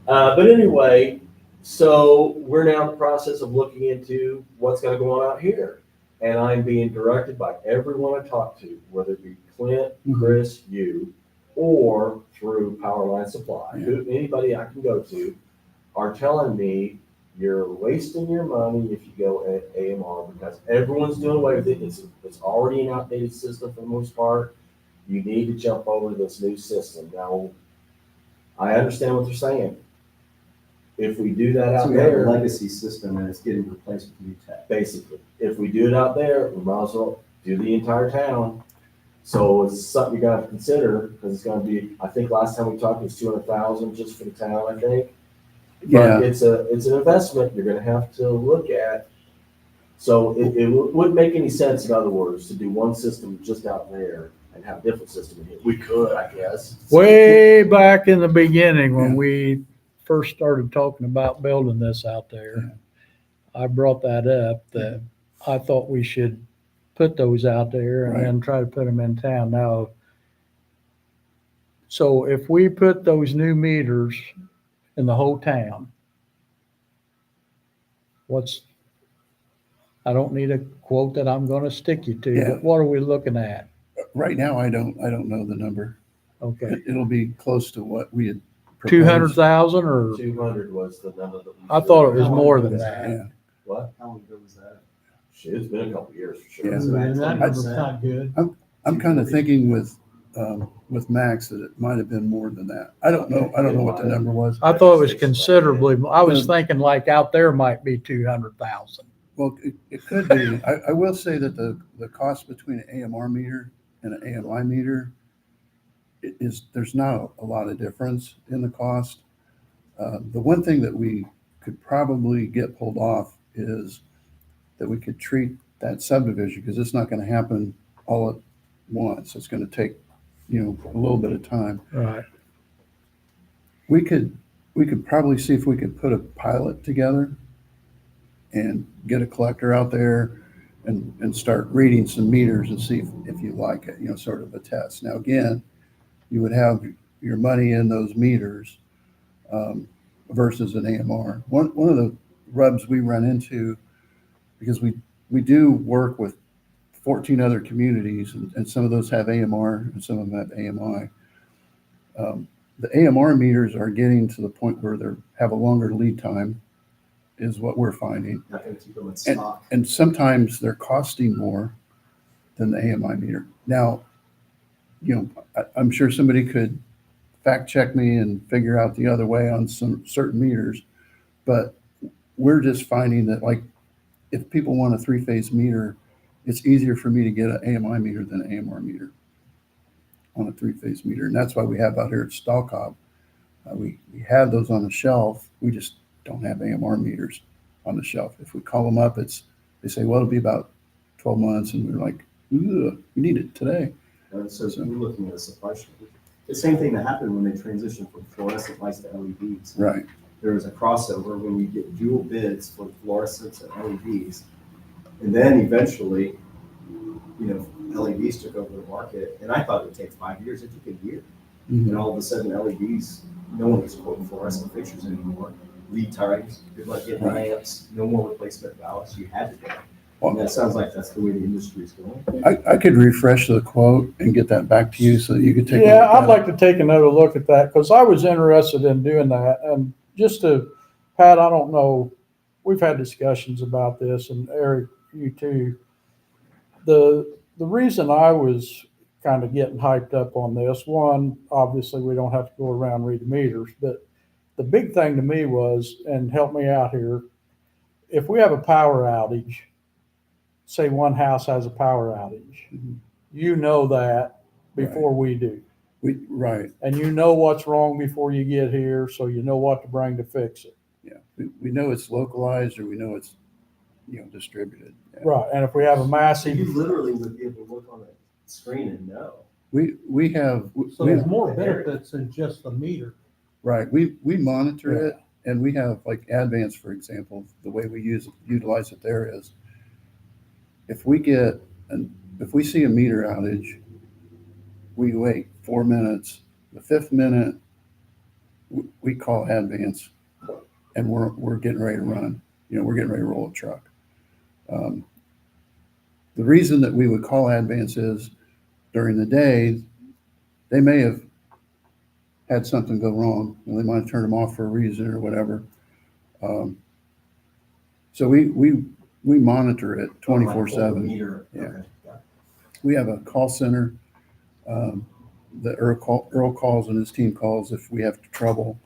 But anyway, So we're now in the process of looking into what's gonna go on out here. And I'm being directed by everyone I talk to, whether it be Clint, Chris, you, or through Powerline Supply, anybody I can go to, are telling me you're wasting your money if you go at AMR because everyone's doing away with it. It's already an outdated system for the most part. You need to jump over to this new system. Now, I understand what they're saying. If we do that So out we have a there, legacy system and it's getting replaced with new tech. basically, if we do it out there, we might as well do the entire town. So it's something you gotta consider, because it's gonna be, I think last time we talked, it was 200,000 just for the town, I think. Yeah. But it's an investment you're gonna have to look at. So it wouldn't make any sense, in other words, to do one system just out there and have a different system in here. We could, I guess. Way back in the beginning, when Yeah. we first started talking about building this out there, I brought that up, that I thought we should put those out there and then try to put them in town. Now, so if we put those new meters in the whole town, I don't need a quote that I'm gonna stick you to, Yeah. but what are we looking at? Right now, I don't know the number. Okay, It'll be close to what we had proposed. 200,000 or, 200 was the number that we. I thought it was How more long than ago was that. Yeah, What? How long ago was that? Shit, it's been a couple years for sure. Yeah. So And that that's number's not good. I'm kind of thinking with Max that it might have been more than that. I don't know what the number was. I thought it was considerably, I was thinking like out there might be 200,000. Well, it could be. I will say that the cost between an AMR meter and an AMI meter there's not a lot of difference in the cost. The one thing that we could probably get pulled off is that we could treat that subdivision, because it's not going to happen all at once. It's going to take, a little bit of time. Right. We could probably see if we could put a pilot together and get a collector out there and start reading some meters and see if you like it, sort of a test. Now, again, you would have your money in those meters versus an AMR. One of the rubs we run into, because we do work with 14 other communities, and some of those have AMR and some of them have AMI. The AMR meters are getting to the point where they have a longer lead time, is what we're finding. Not gonna keep them in stock. And sometimes they're costing more than the AMI meter. Now, I'm sure somebody could fact check me and figure out the other way on some certain meters, but we're just finding that, like, if people want a 3-phase meter, it's easier for me to get an AMI meter than an AMR meter on a 3-phase meter. And that's why we have out here at Stalcobb. We have those on the shelf. We just don't have AMR meters on the shelf. If we call them up, they say, well, it'll be about 12 months. And we're like, we need it today. And so we're looking at a supply shortage. The same thing that happened when they transitioned from fluorescent lights to LEDs. Right. There was a crossover when you get dual bids for fluorescents and LEDs. And then eventually, LEDs took over the market, and I thought it would take 5 years. It took a year. Mhm. And all of a sudden, LEDs, no one was quoting fluorescent fixtures anymore. Lead times, people like getting Right. lamps, no more replacement valves. You had to go. Well, And that sounds like that's the way the industry is going. I could refresh the quote and get that back to you so that you could take a look Yeah, at I'd like to take another look at that, because I was interested in doing that. And just to, Pat, I don't know, we've had discussions about this, and Eric, you too. The reason I was kind of getting hyped up on this, one, obviously we don't have to go around and read the meters, but the big thing to me was, and help me out here, if we have a power outage, say one house has a power outage, Mhm. you know that before we do. Right. And you know what's wrong before you get here, so you know what to bring to fix it. Yeah. We know it's localized, or we know it's, distributed. Yeah. Right, and if we have a So massive, you literally would be able to look on the screen and know. We have, So there's more benefits than just the meter. right, we monitor it, and we have, like, Advance, for example, the way we utilize it there is, if we see a meter outage, we wait 4 minutes. The 5th minute, we call Advance, and we're getting ready to run. We're getting ready to roll a truck. The reason that we would call advance is during the day, they may have had something go wrong, and they might have turned them off for a reason or whatever. So we monitor it 24/7. Meter. Yeah. Okay, got it. We have a call center that Earl calls and his team calls if we have trouble.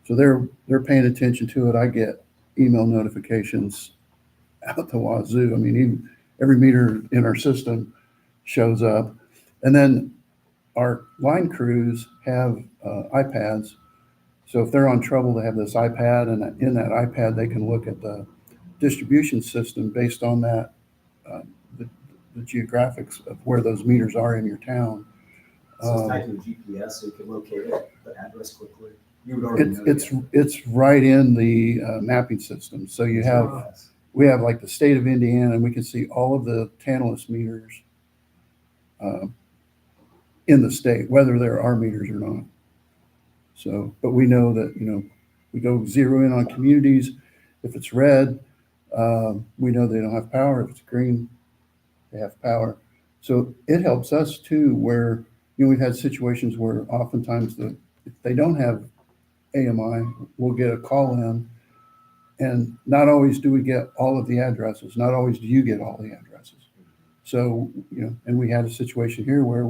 So they're paying attention to it. I get email notifications out the wazoo. I mean, even every meter in our system shows up. And then our line crews have iPads. So if they're on trouble, they have this iPad, and in that iPad, they can look at the distribution system based on that, the geographics of where those meters are in your town. So it's tied to a GPS, so you can locate it, the address quickly. You would already know. It's right in the mapping system. So we have like the state of Indiana, and we can see all of the Tantalus meters in the state, whether there are meters or not. So, but we know that, we go zero in on communities. If it's red, we know they don't have power. If it's green, they have power. So it helps us too, where, we've had situations where oftentimes if they don't have AMI, we'll get a call in, and not always do we get all of the addresses. Not always do you get all the addresses. So, and we had a situation here where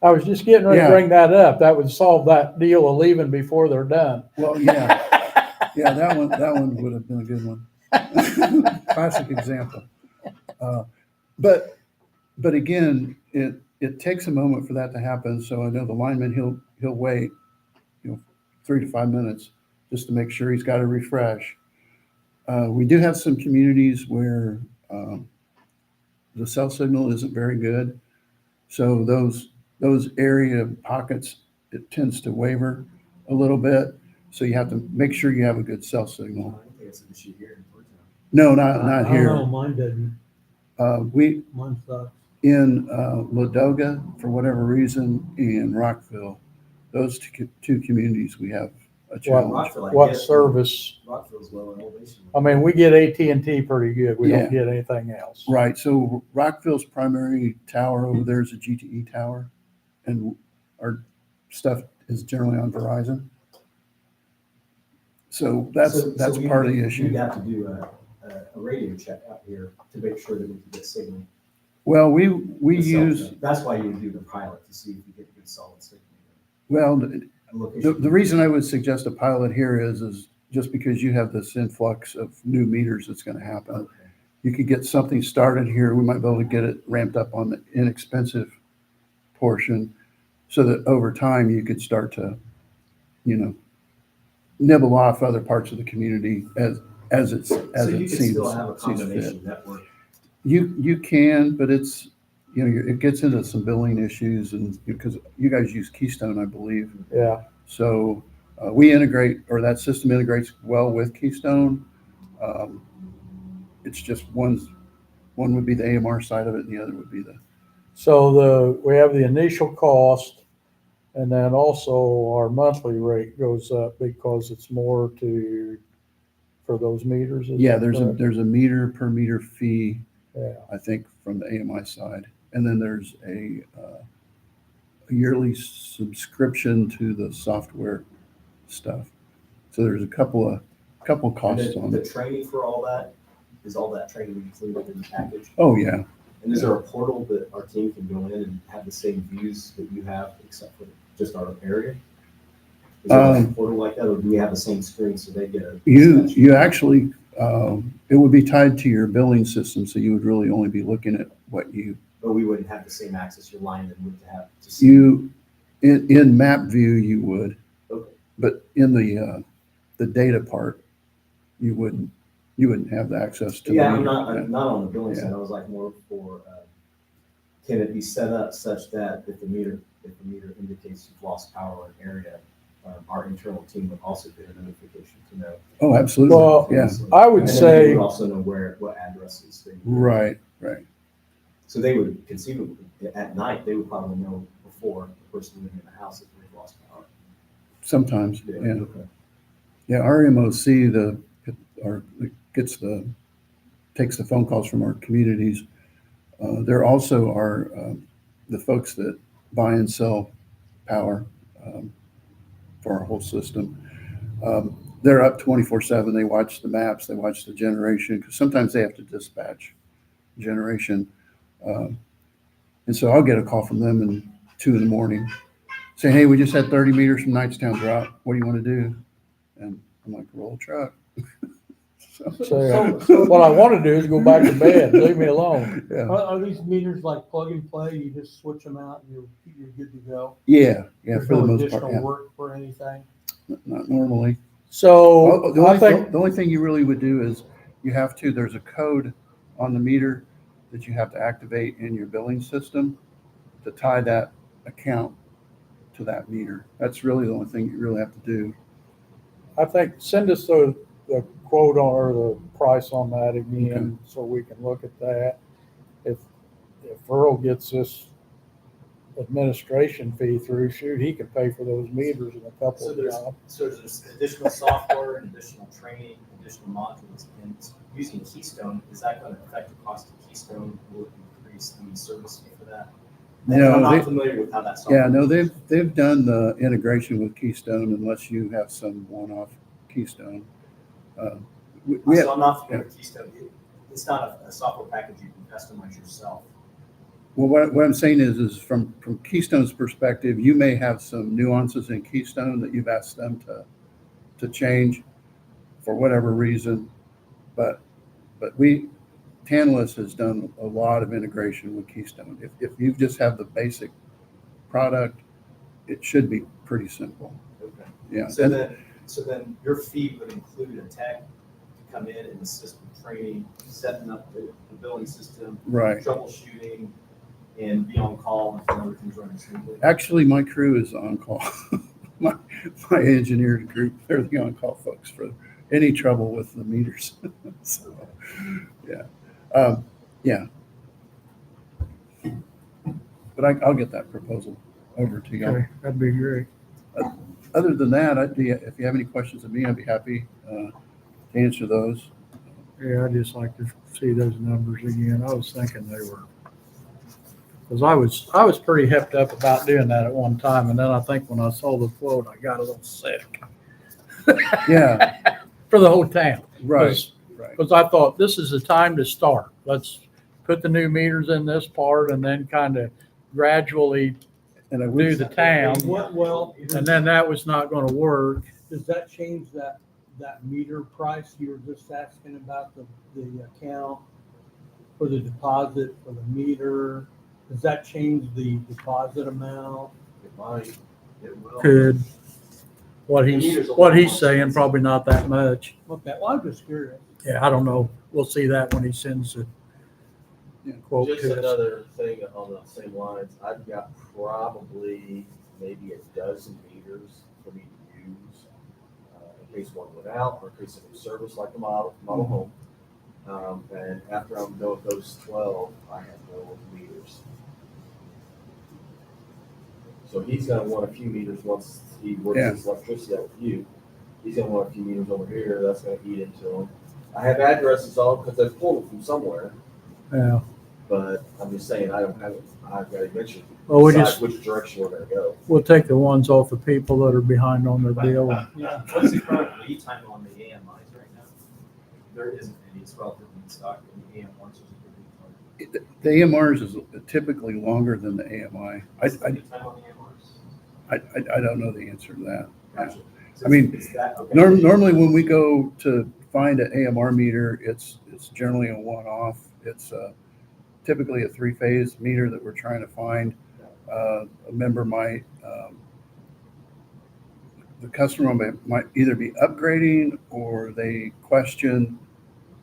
I was just getting ready to Yeah. bring that up. That would solve that deal of leaving before they're done. well, yeah, that one would have been a good one. Classic example. But again, it takes a moment for that to happen. So I know the lineman, he'll wait, 3 to 5 minutes just to make sure he's got a refresh. We do have some communities where the cell signal isn't very good. So those area pockets, it tends to waver a little bit. So you have to make sure you have a good cell signal. I don't think it's an issue here in Thorntown. No, not I don't know, here. mine didn't. We Mine sucks. in Ladoga, for whatever reason, and Rockville, those two communities, we have a challenge. Rockville, I What get, service? Rockville's low in elevation. I mean, we get AT&T pretty good. We Yeah. don't get anything else. Right. So Rockville's primary tower over there is a GTE tower, and our stuff is generally on Verizon. So that's we- part of the We'd issue. have to do a radio check out here to make sure that we can get signal. Well, we The cell use, phone. That's why you would do the pilot, to see if you get good solid signal. well, Location. the reason I would suggest a pilot here is just because you have this influx of new meters that's going to happen. Okay. You could get something started here. We might be able to get it ramped up on the inexpensive portion so that over time you could start to, nibble off other parts of the community as So it you can seems still have a sees fit. combination network. You can, but it's, it gets into some billing issues, and because you guys use Keystone, I believe. Yeah. So we integrate, or that system integrates well with Keystone. It's just one would be the AMR side of it, and the other would be the, So we have the initial cost, and then also our monthly rate goes up because it's more for those meters. is yeah, that correct? there's a meter per meter fee, Yeah. I think, from the AMI side. And then there's a yearly subscription to the software stuff. So there's a couple And costs then on the it. training for all that, is all that training included in the package? Oh, yeah. And is there a portal that our team can go in and have the same views that you have, except for just our area? Is there like a portal like that, or do we have the same screen so they get a? You actually, it would be tied to your billing system, so you would really only be looking at what But we wouldn't have the same access your lineman would have to see. in map view, you would, Okay. but in the data part, you wouldn't have the access to. Yeah, the I'm meter. not on the billing Yeah. side, I was like more for, can it be set up such that if the meter indicates you've lost power in an area, our internal team would also get a notification to know. Oh, absolutely. Well, Yeah, I would And then say, they would also know what addresses they. right. So they would conceivably, at night, they would probably know before the person living in the house if they've lost power. Sometimes, yeah. Okay. Yeah, our MOC, takes the phone calls from our communities. There also are the folks that buy and sell power for our whole system. They're up 24/7. They watch the maps, they watch the generation, because sometimes they have to dispatch generation. And so I'll get a call from them in 2 a.m. saying, hey, we just had 30 meters from Knightstown drop. What do you want to do? And I'm like, roll a truck. So what I want to do is go back to bed. Leave me alone. Yeah, Are these meters like plug and play? You just switch them out and you're good to go? yeah, There's for the no most part, additional yeah. work for anything? Not normally. So I think, The only thing you really would do is there's a code on the meter that you have to activate in your billing system to tie that account to that meter. That's really the only thing you really have to do. send us the quote on, or the price on that again, so we can look at that. If Earl gets this administration fee through, shoot, he could pay for those meters in a couple So of there's, jobs. so there's additional software and additional training, additional modules, and using Keystone, is that gonna affect the cost of Keystone? Will it increase the service fee for that? No, I'm they- not familiar with how that software. Yeah, no, works. they've done the integration with Keystone unless you have some one-off Keystone. We have, So I'm not familiar with Keystone. It's not a software package you can customize yourself. well, what I'm saying is from Keystone's perspective, you may have some nuances in Keystone that you've asked them to change for whatever reason, but Tantalus has done a lot of integration with Keystone. If you just have the basic product, it should be pretty simple. Okay. Yeah. So then your fee would include a tech to come in and assist with training, setting up the billing system, Right. troubleshooting, and be on call if everything's running smoothly. Actually, my crew is on call. my engineering group, they're the on-call folks for any trouble with the meters. So, yeah. Yeah. But I'll get that proposal over to you. Okay, that'd be great. Other than that, if you have any questions of me, I'd be happy to answer those. Yeah, I'd just like to see those numbers again. I was thinking they were, because I was pretty hipped up about doing that at one time, and then I think when I saw the quote, I got a little sick. Yeah. For the whole town. Right. Because I thought, this is the time to start. Let's put the new meters in this part and then kind of gradually And I do would, the town. Well, And then that was not going to work. does that change that meter price you were just asking about, the account for the deposit for the meter? Does that change the deposit amount? It might, it will. Could, what The meters he's a lot more saying, expensive. probably not that much. Okay, well, I'm just curious. Yeah, I don't know. We'll see that when he sends the quote Just to us. another thing on the same lines, I've got probably maybe a dozen meters for me to use, in case one went out, or in case a new service like a model home. And after I'm done with those 12, I have no meters. So he's gonna want a few meters once he works Yeah. his electricity out with you. He's gonna want a few meters over here, that's gonna eat into them. I have addresses on, because I've pulled them from somewhere, Yeah. but I'm just saying, I don't have it, I've gotta eventually Well, we decide just, which direction we're gonna go. we'll take the ones off the people that are behind on their bill. Yeah. What's the current lead time on the AMIs right now? There isn't any, it's relatively in stock, and the AM1s is a good lead time. the AMRs is typically longer than the AMI. What's the lead time on the AMRs? I don't know the answer to that. Gotcha. So I mean, it's that, okay. Normally, when we go to find an AMR meter, it's generally a one-off. It's typically a three-phase meter that we're trying to find. A member might, the customer might either be upgrading, or they question,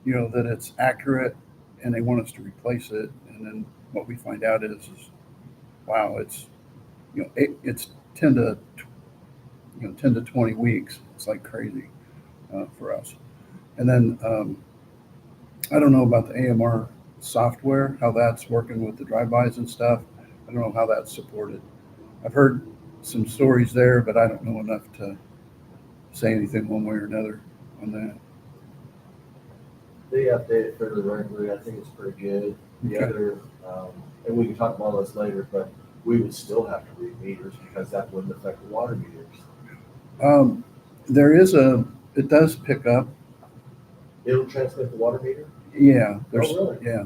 that it's accurate, and they want us to replace it. And then what we find out is wow, it's it's 10 to 20 weeks. It's like crazy for us. And then I don't know about the AMR software, how that's working with the drive-bys and stuff. I don't know how that's supported. I've heard some stories there, but I don't know enough to say anything one way or another on that. They update it fairly regularly. I think it's pretty good. The Okay. other, and we can talk about this later, but we would still have to read meters because that wouldn't affect the water meters. There is it does pick up. It'll transmit the water meter? Yeah. There's, Oh, really? Yeah.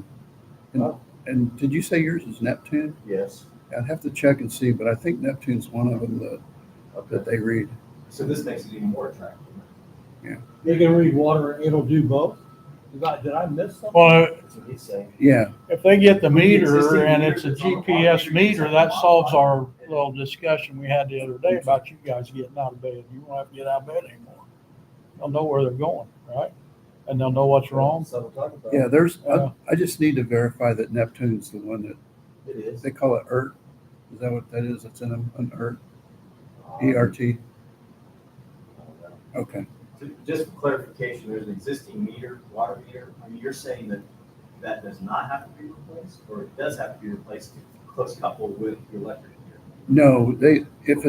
And, Oh. and did you say yours is Neptune? Yes. I'd have to check and see, but I think Neptune's one of them that Okay. they read. So this makes it even more attractive. They can read water, it'll do both? Did I miss something? Well, That's what he's saying. Yeah. if they get the meter Existing and meter it's a that's on the water GPS meter, meter, it's that on solves the our little discussion we had the other day about you guys getting out of bed. You won't have to get out of bed anymore. They'll know where they're going, right? And they'll know what's wrong. So we'll talk about Yeah, Yeah. I just need to verify that Neptune's the one that it. It is. they call it ERT. Is that what that is? It's in an ERT, ERT. Okay. So just for clarification, there's an existing meter, water meter. I mean, you're saying that that does not have to be replaced, or it does have to be replaced to close coupled with the electric meter? No, if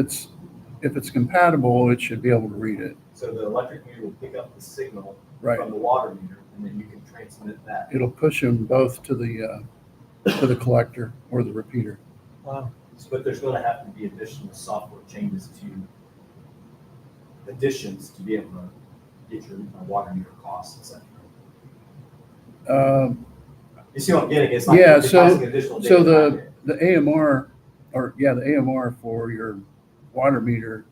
it's compatible, it should be able to read it. So the electric meter will pick up the signal Right. from the water meter, and then you can transmit that. It'll push them both to the collector or the repeater. Wow. But there's going to have to be additional software changes to be able to get your water meter costs, etc. Um, You see what I'm getting? It's like Yeah, you're so- depositing additional so data back in. the AMR, the AMR for your water meter,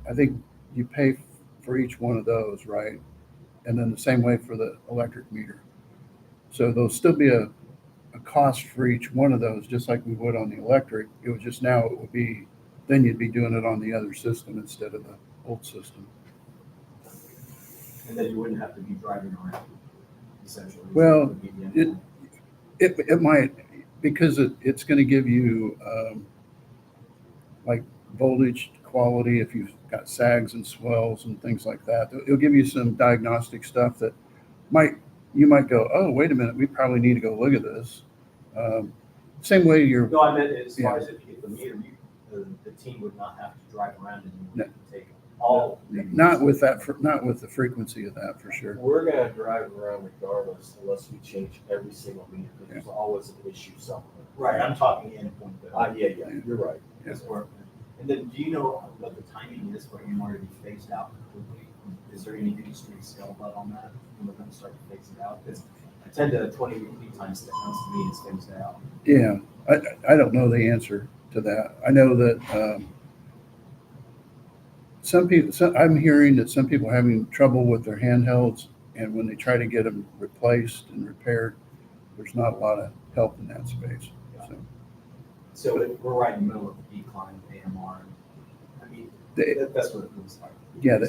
I think you pay for each one of those, right? And then the same way for the electric meter. So there'll still be a cost for each one of those, just like we would on the electric. It would just now, it would be, then you'd be doing it on the other system instead of the old system. And then you wouldn't have to be driving around, essentially. Well, It would be the it, it might, because it's going to give you like voltage quality if you've got sags and swells and things like that. It'll give you some diagnostic stuff that you might go, oh, wait a minute, we probably need to go look at this. Same way No, I meant as far Yeah. as if you get the meter, the team would not have to drive around and No. take all. not with the frequency of that for sure. We're gonna drive around regardless unless we change every single meter, because there's always an issue somewhere. Right, I'm talking endpoint though. Yeah, you're right. That's where- And then, do you know what the timing is for AMR to be phased out completely? Is there any industry scale out on that when we're gonna start to phase it out? Because a 10 to 20 week lead time sounds to me is phased out. Yeah, I don't know the answer to that. I know that I'm hearing that some people are having trouble with their handhelds, and when they try to get them replaced and repaired, there's not a lot of help in that space. So So we're right in the middle of the decline of AMR. I mean, that's what it looks like. yeah, the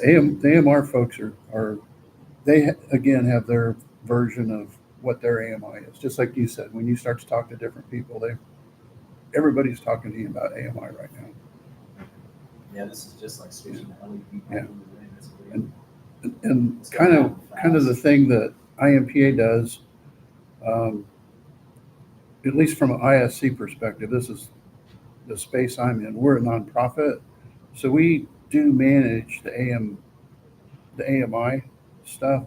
AMR folks they again have their version of what their AMI is. Just like you said, when you start to talk to different people, everybody's talking to you about AMI right now. Yeah, this is just like switching to LED. back Yeah. in the day. That's weird. And It's kind going of fast. the thing that IMPA does, at least from an ISC perspective, this is the space I'm in. We're a nonprofit, so we do manage the AMI stuff.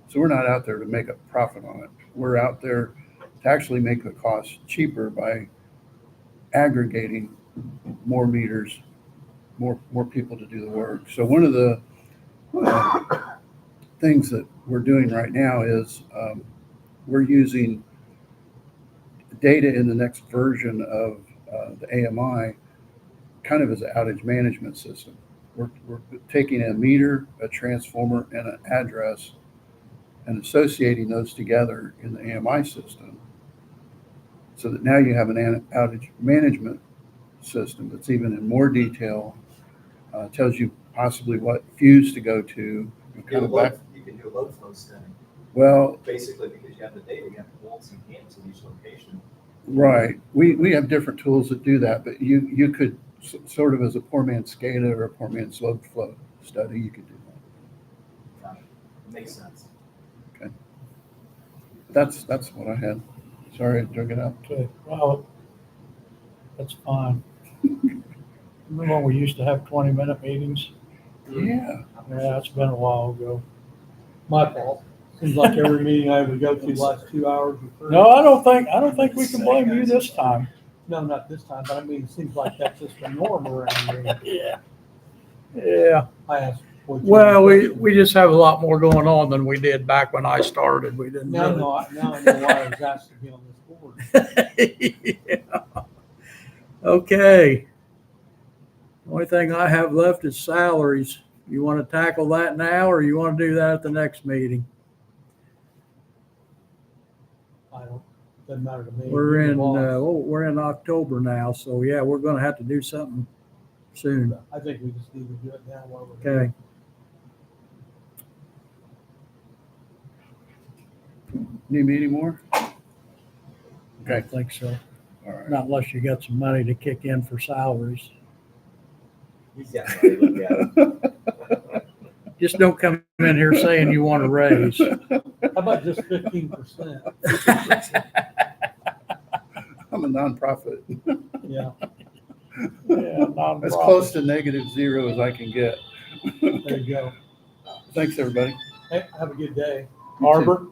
So we're not out there to make a profit on it. We're out there to actually make the cost cheaper by aggregating more meters, more people to do the work. So one of the things that we're doing right now is we're using data in the next version of the AMI kind of as an outage management system. We're taking a meter, a transformer, and an address and associating those together in the AMI system so that now you have an outage management system that's even in more detail, tells you possibly what fuse to go to. You Kind can of do back, a load flow study, well, basically, because you have the data, you have the bolts and cams in each location. right. We have different tools that do that, but you could sort of as a poor man's SCADA or a poor man's load flow study, you could do that. Got it. Makes sense. That's what I had. Sorry, I drug it out. Okay, well, that's fine. Remember when we used to have 20-minute meetings? Yeah. Yeah, it's been a while ago. My fault. Seems like every meeting I ever go to lasts 2 hours. or 3. No, I don't think we can blame you this time. No, not this time, but I mean, it seems like that's just the norm around here. Yeah. Yeah. I asked. what you- Well, we just have a lot more going on than we did back when I started. We didn't Now, really. now I know why I was asked to be on this board. Yeah. Okay. Only thing I have left is salaries. You want to tackle that now, or you want to do that at the next meeting? Doesn't matter to me. We're You're the in, boss. we're in October now, so yeah, we're gonna have to do something soon. I think we just need to do it now while we're here. Okay. Need me anymore? I think so. All right. Not unless you got some money to kick in for salaries. He's got money to look at. Just don't come in here saying you want a raise. How about just 15%? I'm a nonprofit. Yeah, Yeah, As close to -0 as I can get. there you go. Thanks, everybody. Hey, have a good day. You Arbor,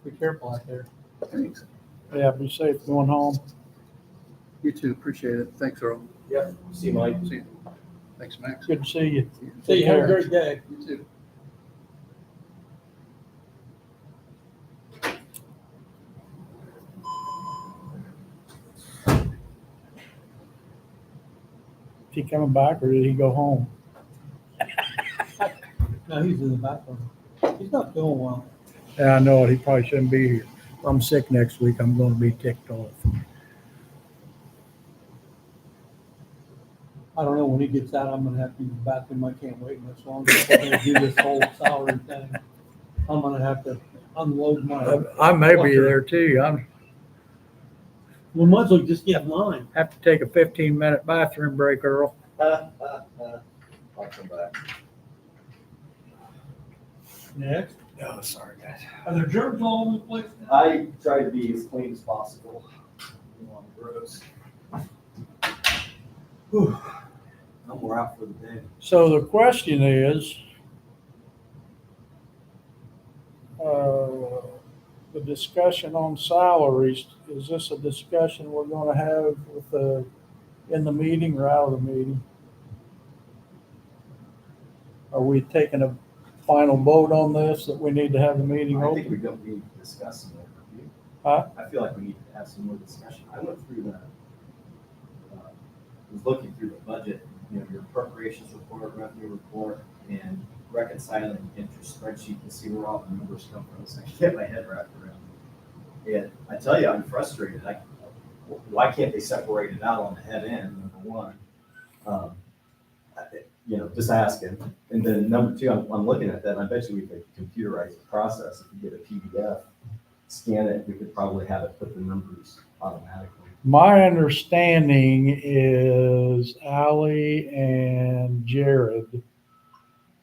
Be careful out there. Thanks. yeah, be safe going home. You too. Appreciate it. Thanks, Earl. Yep, see Mike. See you. Thanks, Max. Good to see you. See you. Have a great day. You too. Is he coming back or did he go home? No, he's in the bathroom. He's not feeling well. Yeah, I know it. He probably shouldn't be here. If I'm sick next week, I'm gonna be ticked off. I don't know, when he gets out, I'm gonna have to use the bathroom. I can't wait much longer. If we're gonna do this whole salary thing. I'm gonna have to unload my, I may be there too. I'm we might as well just get mine. have to take a 15-minute bathroom break, Earl. I'll come back. Next. Oh, sorry, guys. Are there germs all over the place now? I try to be as clean as possible. Gross. Whew. We're out for the day. So the question is, the discussion on salaries, is this a discussion we're gonna have with the, in the meeting or out of the meeting? Are we taking a final vote on this, that we need to have the meeting I think open? we don't need to discuss some more review. Huh? I feel like we need to have some more discussion. I went through the, was looking through the budget, you know, your appropriations report, revenue report, and reconciling interest spreadsheet to see where all the numbers come from, so I can get my head wrapped around it. And I tell you, I'm frustrated. Why can't they separate it out on the head end, number one? You know, just asking. And then number two, I'm looking at that, and I bet you we could computerize the process. If you get a PDF, scan it, we could probably have it put the numbers automatically. My understanding is Ally and Jared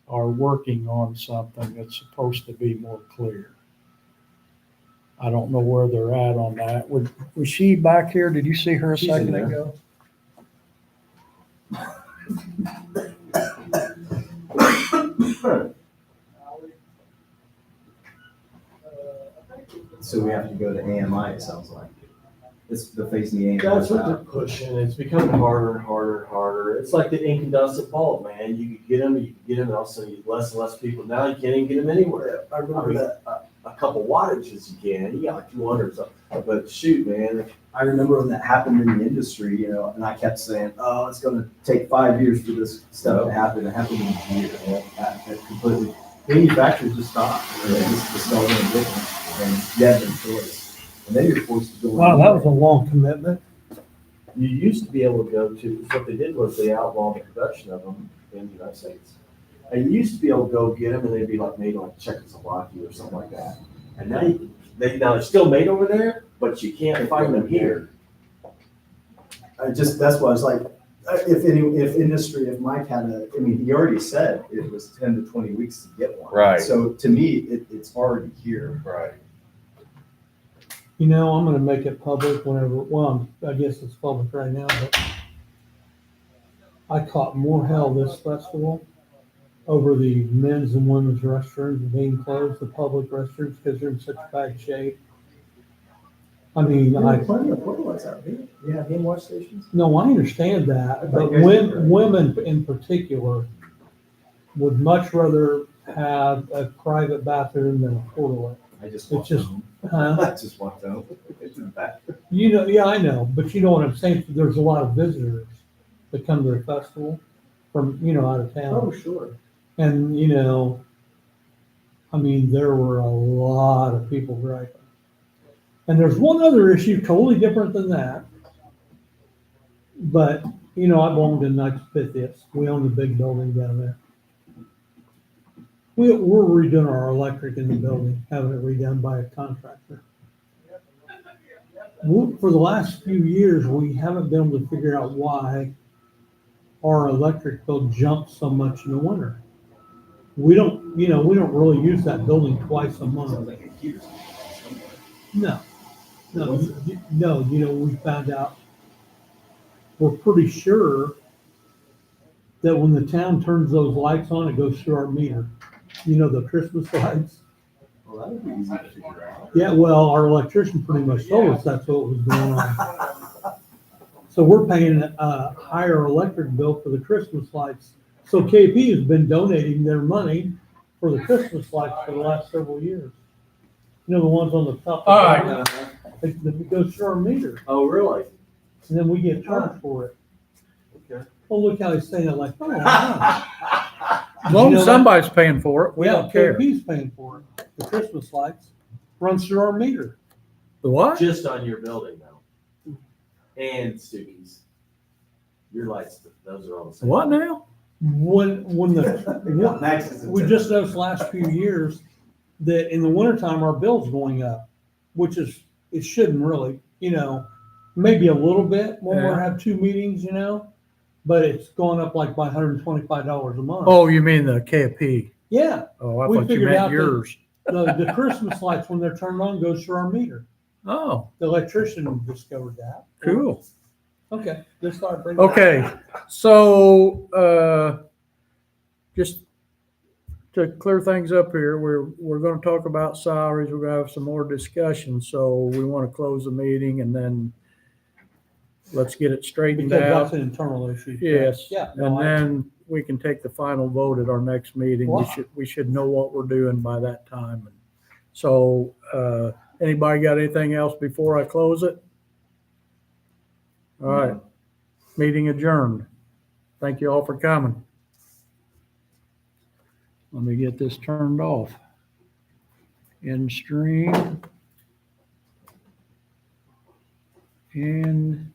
are working on something that's supposed to be more clear. I don't know where they're at on that. Was she back here? Did you see her a She's in second there. ago? So we have to go to AMI, it sounds like. It's the facing the AMI. That's what they're pushing. It's becoming harder and harder and harder. It's like the incandescent bulb, man. You could get them, and all of a sudden you less and less people. Now you can't even get them anywhere. I remember that a couple wattages you can. You got like 200 or something. But shoot, man. I remember when that happened in the industry, you know, and I kept saying, oh, it's gonna take 5 years for this stuff to happen. It happened in a year. That completely, manufacturers just stopped. They just don't want to get them. And you have no choice. And then you're forced to go. Wow, that was a long commitment. You used to be able to go to, what they did was they outlawed the production of them in the United States. And you used to be able to go get them and they'd be like made like Czechoslovakia or something like that. And now they're still made over there, but you can't find them here. That's why I was like, if Mike had I mean, he already said it was 10 to 20 weeks to get one. Right. So to me, it's already here. Right. You know, I'm gonna make it public whenever, well, I guess it's public right now, but I caught more hell this festival over the men's and women's restrooms being closed, the public restrooms, because they're in such bad shape. I mean, There are plenty of portals out there. Yeah, hand wash stations. no, I understand that, but Okay. women in particular would much rather have a private bathroom than a portal. I just It's walked just, home. huh? I just walked home. It's in the back. You know, yeah, I know, but you know what I'm saying? There's a lot of visitors that come to the festival from, out of town. Oh, sure. And, I mean, there were a lot of people griping. And there's one other issue totally different than that. But, I belong to Knights Pythias. We own the big building down there. We're redoing our electric in the building, having it redone by a contractor. For the last few years, we haven't been able to figure out why our electric bill jumps so much in the winter. We don't really use that building twice a Sounds month. like a heater. No, we found out, we're pretty sure that when the town turns those lights on, it goes through our meter. The Christmas lights. Well, that would be easy to figure out. Yeah, well, our electrician pretty much told us that's what was going on. So we're paying a higher electric bill for the Christmas lights. So KP has been donating their money for the Christmas lights for the last several years. The ones on the top. All right. It goes through our meter, Oh, really? and then we get charged for it. Okay. Oh, look how he's saying it like, oh, wow. As long as somebody's paying for it, we Yeah, don't care. KP's paying for it. The Christmas lights runs through our meter. The what? Just on your building though. And Stukey's. Your lights, those are all the same. What now? When Max is we just noticed last few years that in the wintertime, our bill's going up, which it shouldn't really, maybe a little bit when we Yeah. have two meetings, but it's gone up like by $125 a month. Oh, you mean the KP? Yeah, Oh, I We thought you figured out meant that- yours. the Christmas lights, when they're turned on, goes through our meter. Oh, The electrician discovered that. cool. Okay, just thought I'd bring that up. Okay, so, just to clear things up here, we're gonna talk about salaries, we're gonna have some more discussion, so we wanna close the meeting and then let's get it straightened Because out. that's an internal issue. Yes, Yeah. and then we can take the final vote at our next meeting. Wow. We should know what we're doing by that time. So, anybody got anything else before I close it? All right, meeting adjourned. Thank you all for coming. Let me get this turned off. In stream. And